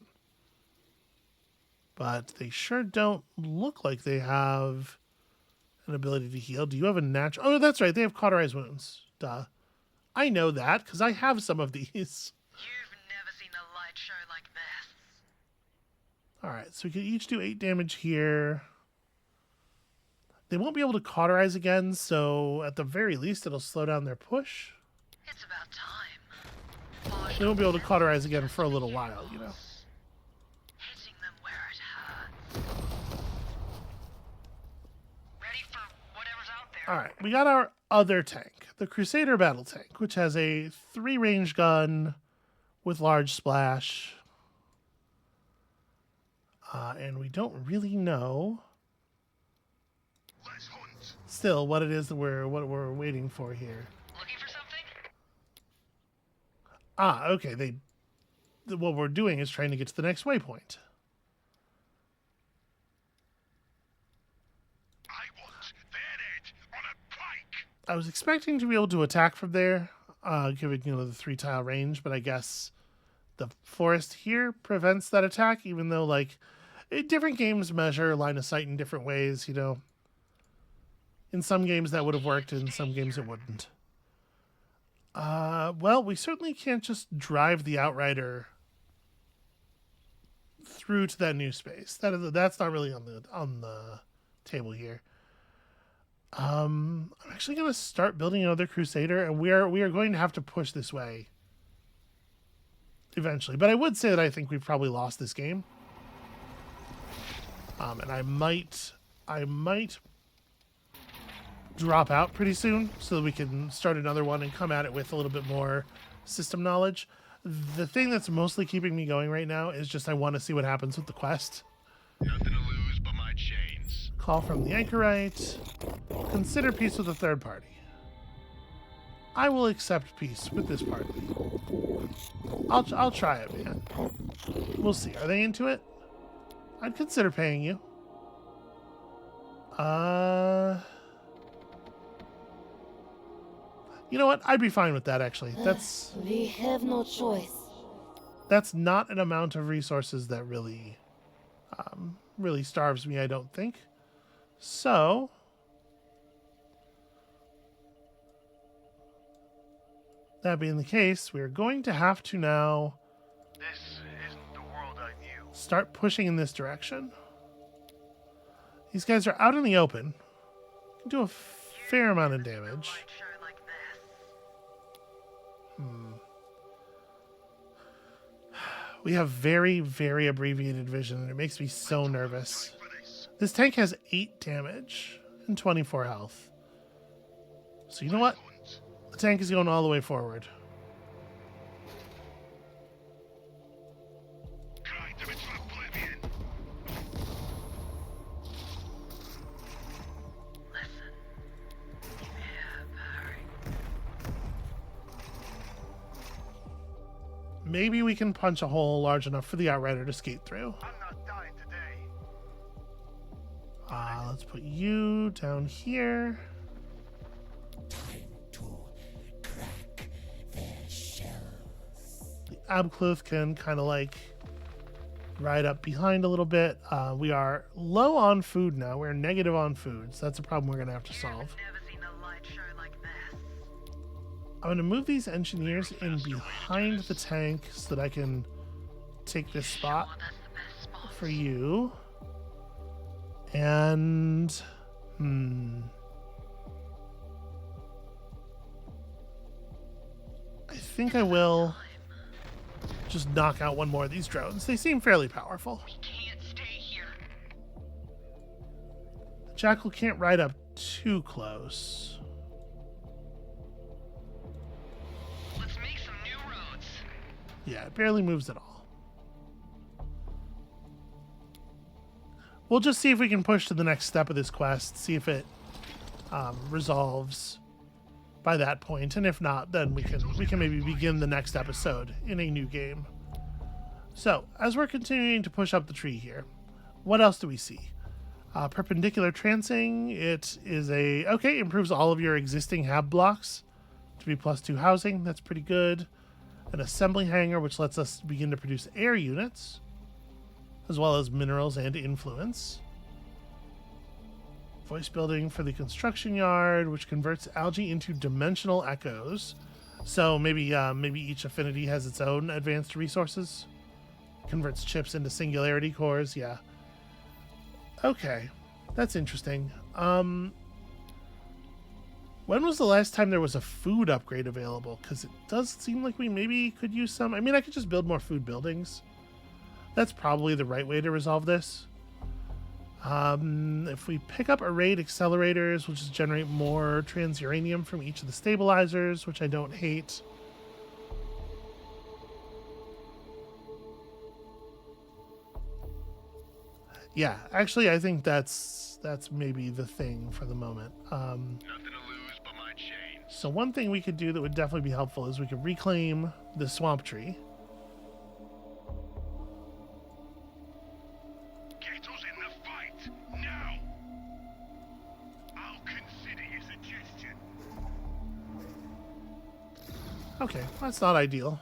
But they sure don't look like they have an ability to heal. Do you have a natural... Oh, that's right. They have cauterized wounds. Duh. I know that because I have some of these. You've never seen a light show like this. All right, so we can each do 8 damage here. They won't be able to cauterize again, so at the very least, it'll slow down their push. It's about time. They won't be able to cauterize again for a little while, you know. Hitting them where it hurts. Ready for whatever's out there. All right, we got our other tank, the Crusader Battle Tank, which has a 3-range gun with large splash. And we don't really know still what it is that we're waiting for here. Looking for something? Okay, what we're doing is trying to get to the next waypoint. I want that edge on a pike. I was expecting to be able to attack from there, given the 3-tile range, but I guess the forest here prevents that attack, even though different games measure line of sight in different ways, you know. In some games that would have worked, in some games it wouldn't. Well, we certainly can't just drive the Outrider through to that new space. That's not really on the table here. I'm actually going to start building another Crusader, and we are going to have to push this way eventually. But I would say that I think we've probably lost this game. And I might drop out pretty soon so that we can start another one and come at it with a little bit more system knowledge. The thing that's mostly keeping me going right now is just I want to see what happens with the quest. Nothing to lose but my chains. Call from the anchorite. Consider peace with a third party. I will accept peace with this party. I'll try it, man. We'll see. Are they into it? I'd consider paying you. You know what? I'd be fine with that, actually. We have no choice. That's not an amount of resources that really starves me, I don't think. So, that being the case, we're going to have to now This isn't the world I knew. start pushing in this direction. These guys are out in the open. Can do a fair amount of damage. Light show like this. We have very, very abbreviated vision, and it makes me so nervous. This tank has 8 damage and 24 health. So you know what? The tank is going all the way forward. Grind them into oblivion. Listen. Yeah, hurry. Maybe we can punch a hole large enough for the Outrider to skate through. I'm not dying today. Let's put you down here. The Abcluth can kind of ride up behind a little bit. We are low on food now. We're negative on food, so that's a problem we're going to have to solve. Never seen a light show like this. I'm going to move these engineers in behind the tank so that I can take this spot Oh, that's the best spot. for you. And I think I will just knock out one more of these drones. They seem fairly powerful. Can't stay here. The Jackal can't ride up too close. Let's make some new roads. Yeah, it barely moves at all. We'll just see if we can push to the next step of this quest, see if it resolves by that point, and if not, then we can maybe begin the next episode in a new game. So, as we're continuing to push up the tree here, what else do we see? Perpendicular trancing, it is improves all of your existing hab blocks to be +2 housing. That's pretty good. An assembly hangar, which lets us begin to produce air units, as well as minerals and influence. Voice building for the construction yard, which converts algae into dimensional echoes. So maybe each affinity has its own advanced resources. Converts chips into singularity cores. Yeah. Okay, that's interesting. When was the last time there was a food upgrade available? Because it does seem like we maybe could use some. I mean, I could just build more food buildings. That's probably the right way to resolve this. If we pick up arrayed accelerators, we'll just generate more transuranium from each of the stabilizers, which I don't hate. Yeah, actually, I think that's maybe the thing for the moment. Nothing to lose but my chain. So one thing we could do that would definitely be helpful is we could reclaim the swamp tree. Keto's in the fight now. I'll consider your suggestion. Okay, that's not ideal.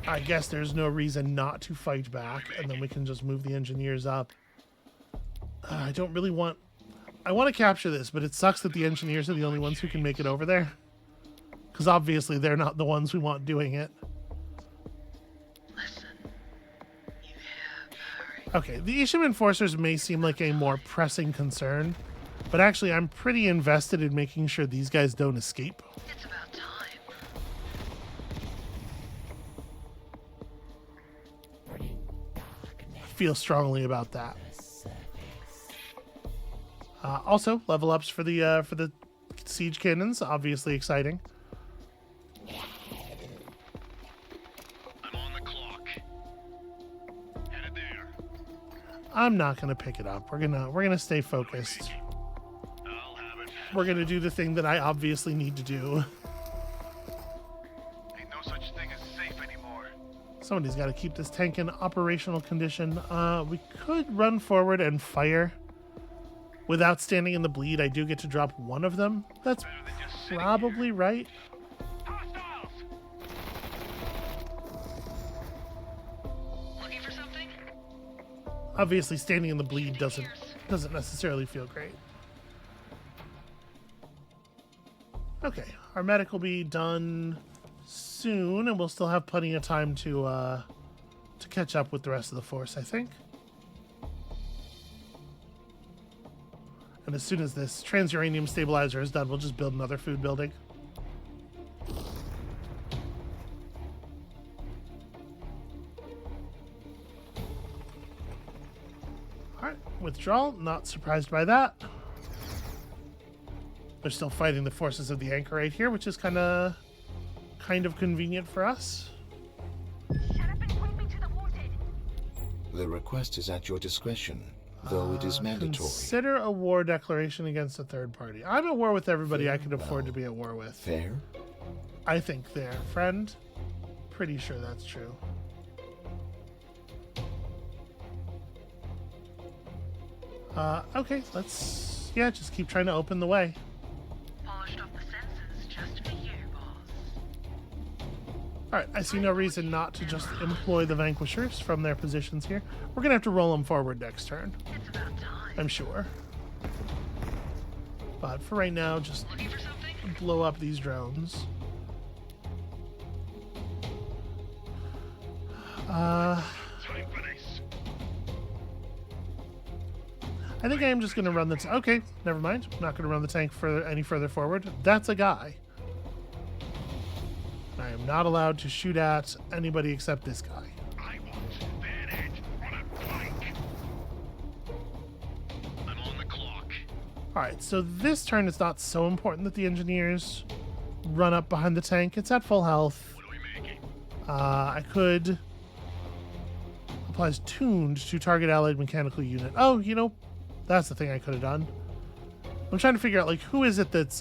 I guess there's no reason not to fight back, and then we can just move the engineers up. I don't really want... I want to capture this, but it sucks that the engineers are the only ones who can make it over there. Because obviously they're not the ones we want doing it. Listen, you hear, Barry? Okay, the Isham Enforcers may seem like a more pressing concern, but actually I'm pretty invested in making sure these guys don't escape. It's about time. Feel strongly about that. Also, level ups for the siege cannons, obviously exciting. I'm on the clock. Headed there. I'm not gonna pick it up. We're gonna stay focused. I'll have it. We're gonna do the thing that I obviously need to do. Ain't no such thing as safe anymore. Somebody's got to keep this tank in operational condition. We could run forward and fire. Without standing in the bleed, I do get to drop one of them. That's Better than just sitting probably here. right. Hostiles! Looking for something? Obviously, standing in the bleed doesn't necessarily feel great. Okay, our medic will be done soon, and we'll still have plenty of time to catch up with the rest of the force, I think. And as soon as this transuranium stabilizer is done, we'll just build another food building. Alright, withdrawal. Not surprised by that. They're still fighting the forces of the anchorite here, which is kind of convenient for us. Shut up and point me to the wanted. The request is at your discretion, though it is mandatory. Consider a war declaration against a third party. I'm at war with everybody I can afford to be at war with. Fair? I think there, friend. Pretty sure that's true. Okay, let's just keep trying to open the way. Polished off the sensors just for you, boss. Alright, I see no reason not to just employ the Vanquishers from their positions here. We're gonna have to roll them forward next turn, It's about time. I'm sure. But for right now, just Looking for something? blow up these drones. Time for this. I think I am just gonna run the okay, never mind. I'm not gonna run the tank any further forward. That's a guy. I am not allowed to shoot at anybody except this guy. I want that edge on a plank. I'm on the clock. Alright, so this turn it's not so important that the engineers run up behind the tank. It's at full health. What are we making? I could Applies tuned to target allied mechanical unit. Oh, you know, that's the thing I could have done. I'm trying to figure out like who is it that's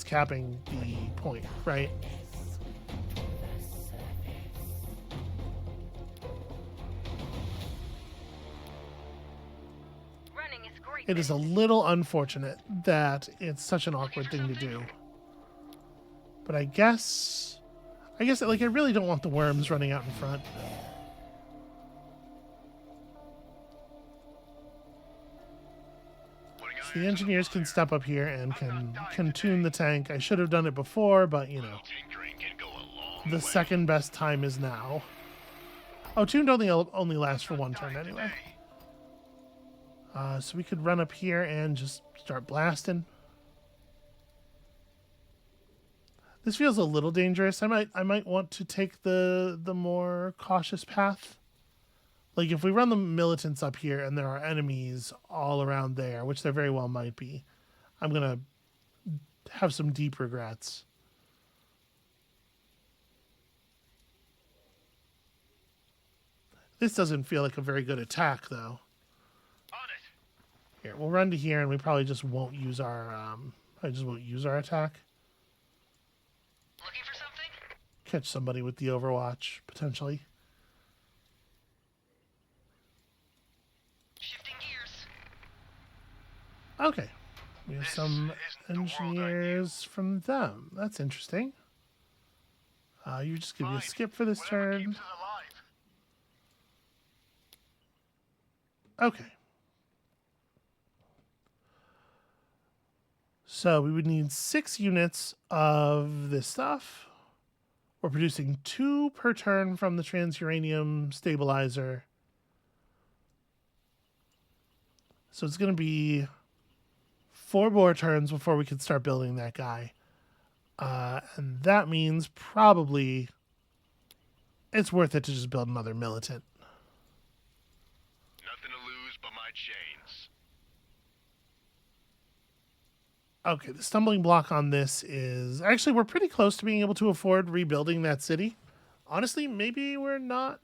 capping the point, right? Running is great. It is a little unfortunate that it's such an awkward thing to do. But I guess like I really don't want the worms running out in front. So the engineers can step up here and can tune the tank. I should have done it before, but you know, the second best time is now. Oh, tuned only lasts for one turn anyway. So we could run up here and just start blasting. This feels a little dangerous. I might want to take the more cautious path. Like if we run the militants up here and there are enemies all around there, which there very well might be, I'm gonna have some deep regrets. This doesn't feel like a very good attack though. Here, we'll run to here and we probably just won't use our attack. Looking for something? Catch somebody with the Overwatch, potentially. Shifting gears. Okay. We have some engineers from them. That's interesting. You just give me a skip for this turn. Okay. So we would need 6 units of this stuff. We're producing 2 per turn from the transuranium stabilizer. So it's going to be 4 more turns before we can start building that guy. And that means probably it's worth it to just build another militant. Nothing to lose but my chains. Okay, the stumbling block on this is... Actually, we're pretty close to being able to afford rebuilding that city. Honestly, maybe we're not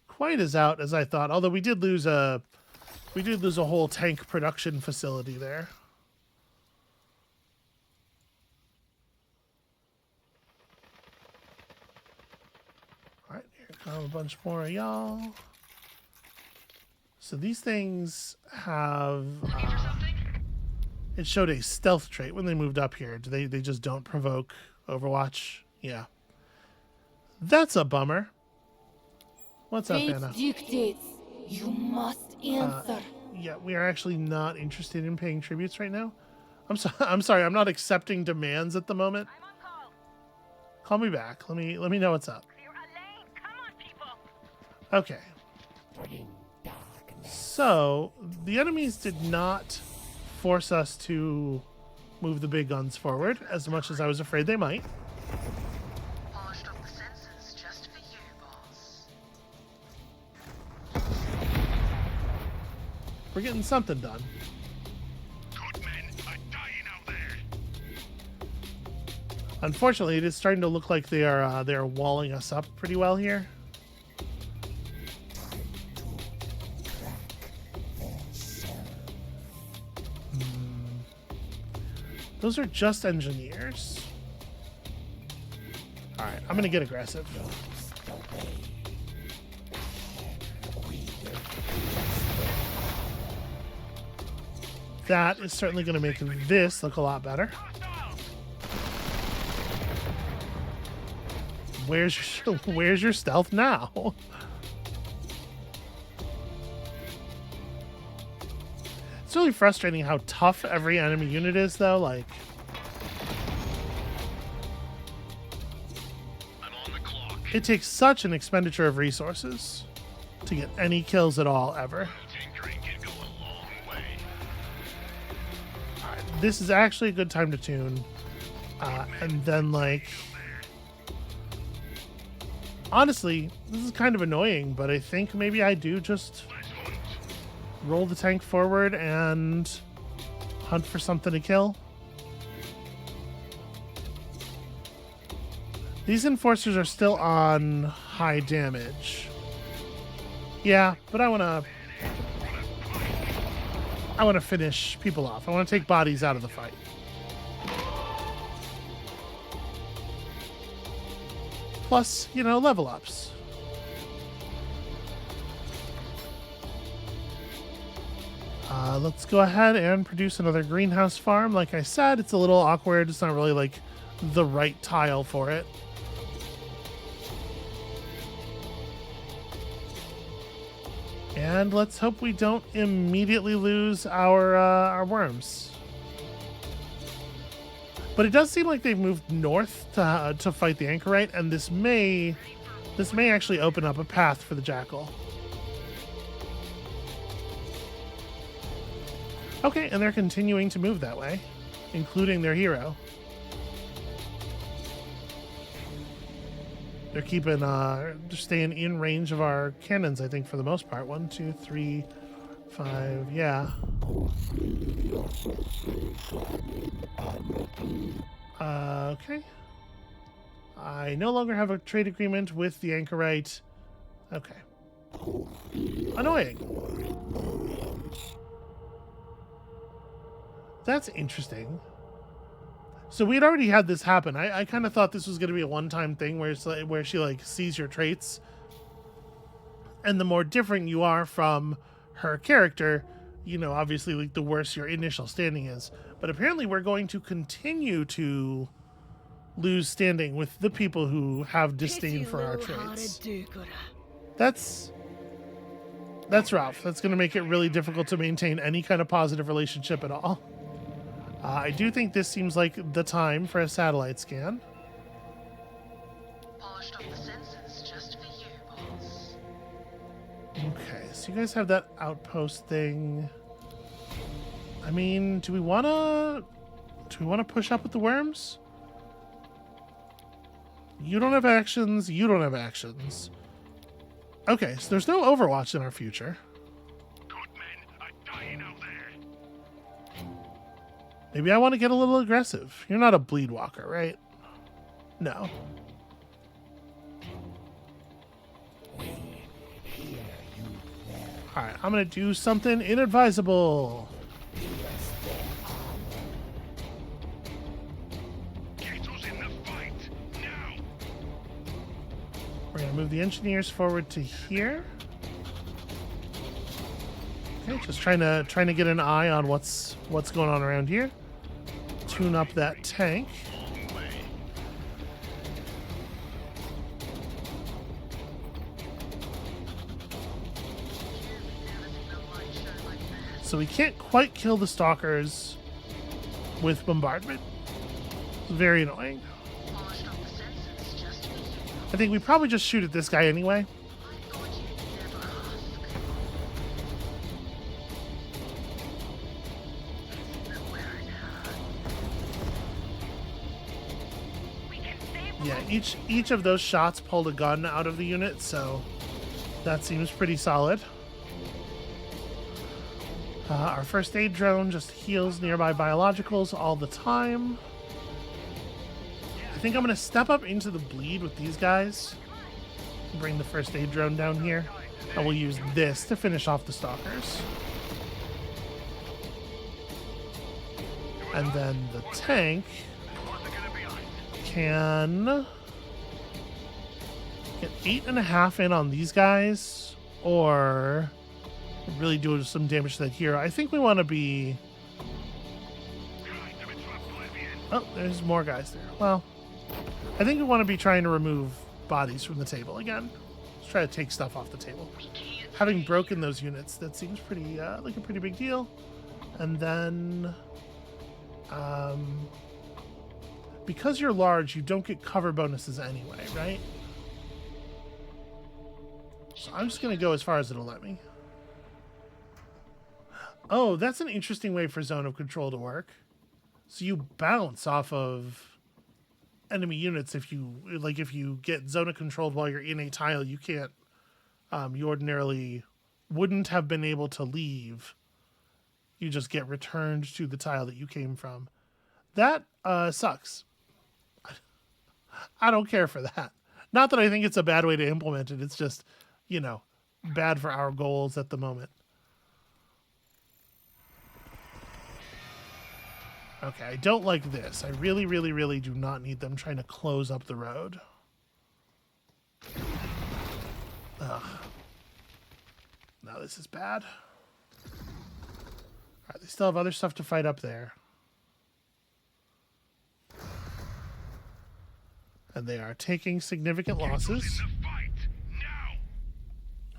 quite as out as I thought. Although we did lose a whole tank production facility there. Alright, here come a bunch more of y'all. So these things have... it showed a stealth trait when they moved up here. They just don't provoke Overwatch? Yeah. That's a bummer. What's up, Fate Anna? dictates. You must answer. Yeah, we are actually not interested in paying tributes right now. I'm sorry, I'm not accepting demands at the moment. I'm on call. Call me back. Let me know what's up. Clear a lane. Come on, people. Okay. So, the enemies did not force us to move the big guns forward as much as I was afraid they might. Polished up the sensors just for you, boss. We're getting something done. Good men are dying out there. Unfortunately, it is starting to look like they are walling us up pretty well here. Those are just engineers. Alright, I'm gonna get aggressive. That is certainly gonna make this look a lot better. Where's your stealth now? It's really frustrating how tough every enemy unit is, though. Like, I'm on the clock. it takes such an expenditure of resources to get any kills at all, ever. Tinkering can go a long way. Alright, this is actually a good time to tune. And then, like... Honestly, this is kind of annoying, but I think maybe I do just roll the tank forward and hunt for something to kill. These enforcers are still on high damage. Yeah, but I want to finish people off. I want to take bodies out of the fight. Plus, you know, level ups. Let's go ahead and produce another greenhouse farm. Like I said, it's a little awkward. It's not really like the right tile for it. And let's hope we don't immediately lose our worms. But it does seem like they've moved north to fight the anchorite, and this may actually open up a path for the jackal. Okay, and they're continuing to move that way, including their hero. They're keeping, they're staying in range of our cannons, I think, for the most part. 1, 2, 3, 5, yeah. Okay. I no longer have a trade agreement with the anchorite. Okay. Annoying. That's interesting. So we'd already had this happen. I kind of thought this was going to be a one-time thing where she like sees your traits, and the more different you are from her character, you know, obviously like the worse your initial standing is. But apparently we're going to continue to lose standing with the people who have disdain for our traits. That's rough. That's going to make it really difficult to maintain any kind of positive relationship at all. I do think this seems like the time for a satellite scan. Polished up the sensors just for you, boss. Okay, so you guys have that outpost thing. I mean, do we want to push up with the worms? You don't have actions. You don't have actions. Okay, so there's no Overwatch in our future. Good men are dying out there. Maybe I want to get a little aggressive. You're not a bleed walker, right? No. Alright, I'm going to do something inadvisable. Get us in the fight now. We're going to move the engineers forward to here. Okay, just trying to get an eye on what's going on around here. Tune up that tank. So we can't quite kill the stalkers with bombardment. Very annoying. Polished up the sensors just for you. I think we probably just shoot at this guy anyway. I thought you'd never ask. Hitting them where it hurts. We can save Yeah, each of those shots pulled a gun out of the unit, so that seems pretty solid. Our first aid drone just heals nearby biologicals all the time. I think I'm going to step up into the bleed with these guys. Bring the first aid drone down here. And we'll use this to finish off the stalkers. And then the tank can get 8.5 in on these guys, or really do some damage to that hero. I think we want to be... Oh, there's more guys there. Well, I think we want to be trying to remove bodies from the table again. Let's try to take stuff off the table. Having broken those units, that seems pretty like a pretty big deal. And then, because you're large, you don't get cover bonuses anyway, right? So I'm just going to go as far as it'll let me. Oh, that's an interesting way for zone of control to work. So you bounce off of enemy units if you get zone of controlled while you're in a tile you can't, you ordinarily wouldn't have been able to leave. You just get returned to the tile that you came from. That sucks. I don't care for that. Not that I think it's a bad way to implement it. It's just, you know, bad for our goals at the moment. Okay, I don't like this. I really, really, really do not need them trying to close up the road. Ugh. No, this is bad. Alright, they still have other stuff to fight up there. And they are taking significant losses.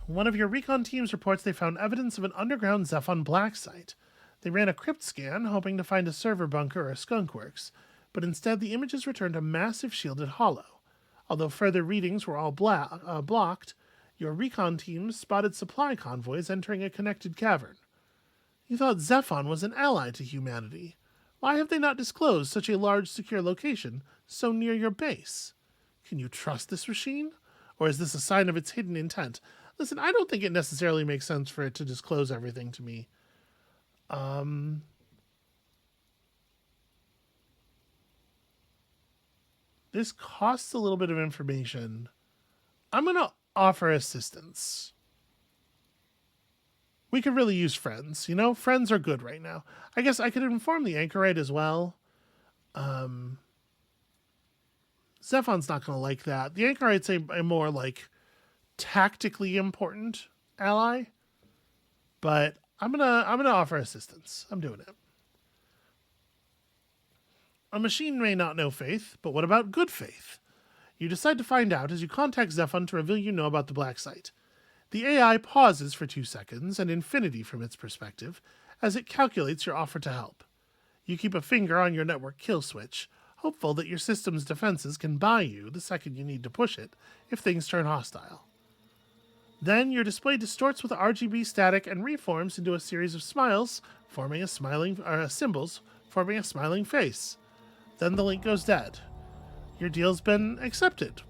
One of your recon teams reports they found evidence of an underground Zephon black site. They ran a crypt scan, hoping to find a server bunker or a skunkworks, but instead the images returned a massive shielded hollow. Although further readings were all blocked, your recon teams spotted supply convoys entering a connected cavern. You thought Zephon was an ally to humanity. Why have they not disclosed such a large, secure location so near your base? Can you trust this machine? Or is this a sign of its hidden intent? Listen, I don't think it necessarily makes sense for it to disclose everything to me. This costs a little bit of information. I'm going to offer assistance. We could really use friends. You know, friends are good right now. I guess I could inform the anchorite as well. Zephon's not going to like that. The anchorite's a more, like, tactically important ally. But I'm gonna offer assistance. I'm doing it. A machine may not know faith, but what about good faith? You decide to find out as you contact Zephon to reveal you know about the black site. The AI pauses for 2 seconds, an infinity from its perspective, as it calculates your offer to help. You keep a finger on your network kill switch, hopeful that your system's defenses can buy you the second you need to push it if things turn hostile. Then your display distorts with RGB static and reforms into a series of smiles, forming a symbols, forming a smiling face. Then the link goes dead. Your deal's been accepted,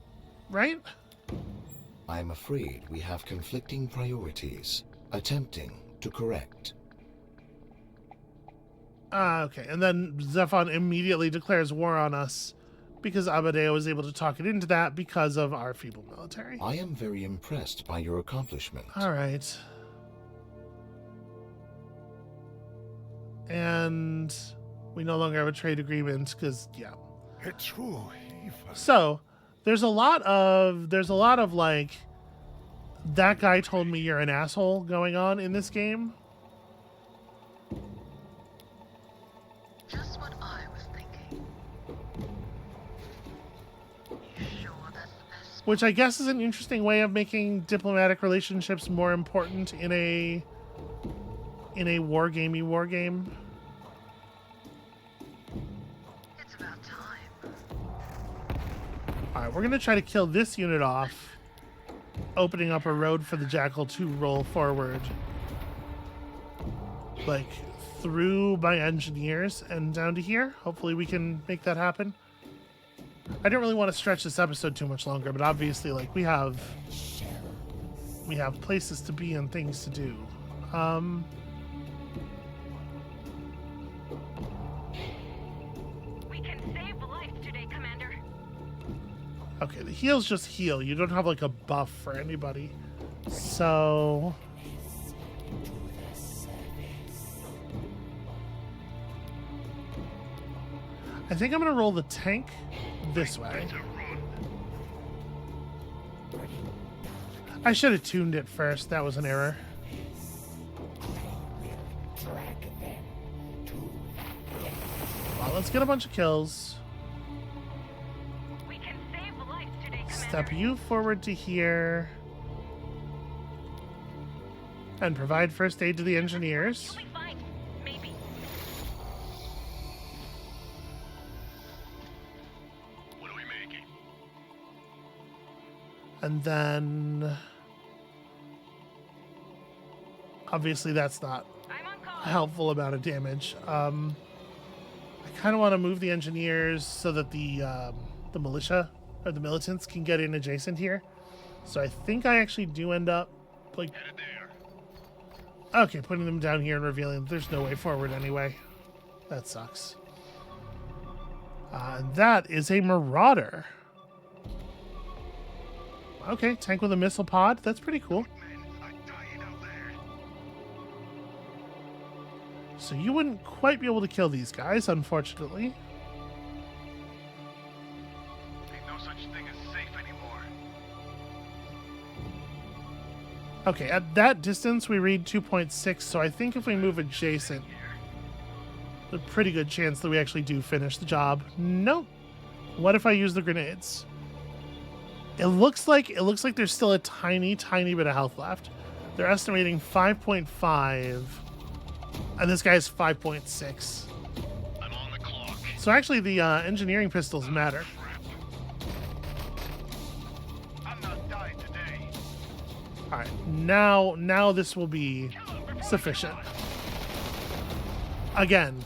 right? I'm afraid we have conflicting priorities. Attempting to correct. Okay, and then Zephon immediately declares war on us because Abadeo was able to talk it into that because of our feeble military. I am very impressed by your accomplishment. All right. And we no longer have a trade agreement because, yeah. A true evil. So there's a lot of like, that guy told me you're an asshole going on in this game. Just what I was thinking. You sure that's the best? Which I guess is an interesting way of making diplomatic relationships more important in a wargamey war game. It's about time. Alright, we're going to try to kill this unit off, opening up a road for the Jackal to roll forward. Like, through my engineers and down to here. Hopefully we can make that happen. I don't really want to stretch this episode too much longer, but obviously, like, we have places to be and things to do. We can save lives today, Commander. Okay, the heals just heal. You don't have, like, a buff for anybody. So I think I'm going to roll the tank this way. I should have tuned it first. That was an error. Well, let's get a bunch of kills. We can save lives today, Commander. Step you forward to here. And provide first aid to the engineers. You'll be fine. Maybe. What are we making? And then obviously that's not I'm on call. a helpful amount of damage. I kind of want to move the engineers so that the militia or the militants can get in adjacent here. So I think I actually do end up like Headed there. okay, putting them down here and revealing that there's no way forward anyway. That sucks. And that is a Marauder. Okay, tank with a missile pod. That's pretty cool. Men, I So you wouldn't quite be able to kill these guys, unfortunately. Ain't no such thing as safe anymore. Okay, at that distance we read 2.6, so I think if we move adjacent, a pretty good chance that we actually do finish the job. Nope. What if I use the grenades? It looks like there's still a tiny bit of health left. They're estimating 5.5, and this guy's 5.6. I'm on the clock. So actually, the engineering pistols matter. I'm not dying today. All right, now this will be sufficient. Again,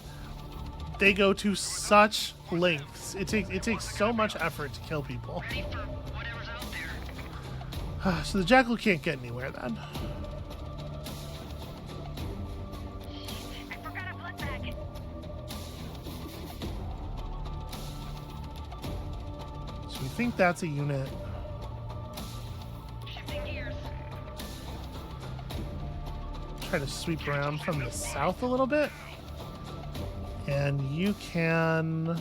they go to such lengths. It takes so much effort to kill people. Ready for whatever's out there. So the jackal can't get anywhere then. I forgot a blood bag. So we think that's a unit. Shifting gears. Try to sweep around from the south a little bit. And you can...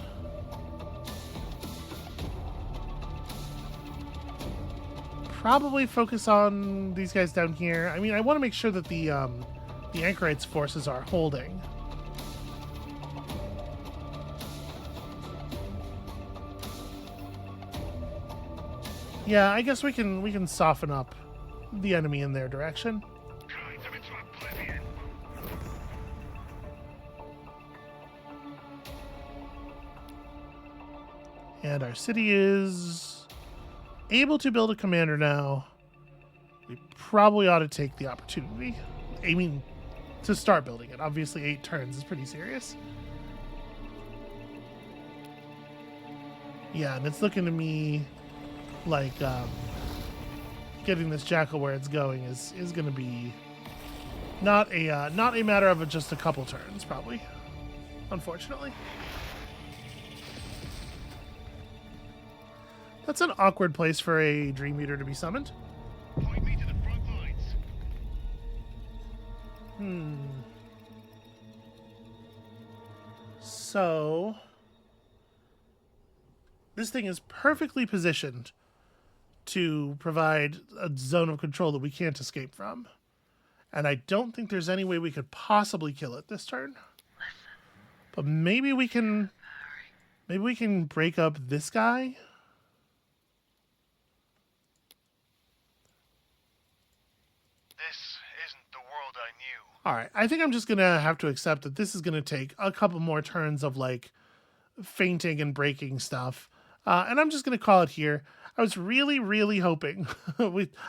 probably focus on these guys down here. I mean, I want to make sure that the Anchorites' forces are holding. Yeah, I guess we can soften up the enemy in their direction. Guide them into oblivion. And our city is able to build a commander now. We probably ought to take the opportunity. I mean, to start building it. Obviously, 8 turns is pretty serious. Yeah, and it's looking to me like getting this jackal where it's going is going to be not a matter of just a couple turns, probably. Unfortunately. That's an awkward place for a Dream Eater to be summoned. Point me to the front lines. So this thing is perfectly positioned to provide a zone of control that we can't escape from. And I don't think there's any way we could possibly kill it this turn. But maybe we can break up this guy. This isn't the world I knew. All right, I think I'm just going to have to accept that this is going to take a couple more turns of like fainting and breaking stuff. And I'm just going to call it here. I was really hoping.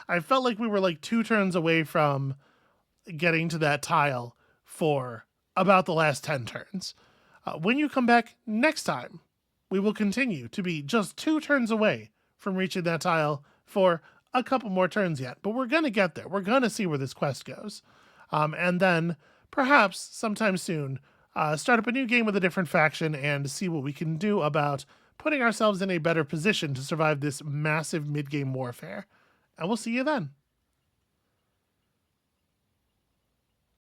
I felt like we were like 2 turns away from getting to that tile for about the last 10 turns. When you come back next time, we will continue to be just 2 turns away from reaching that tile for a couple more turns yet. But we're going to get there. We're going to see where this quest goes. And then perhaps sometime soon, start up a new game with a different faction and see what we can do about putting ourselves in a better position to survive this massive mid-game warfare. And we'll see you then.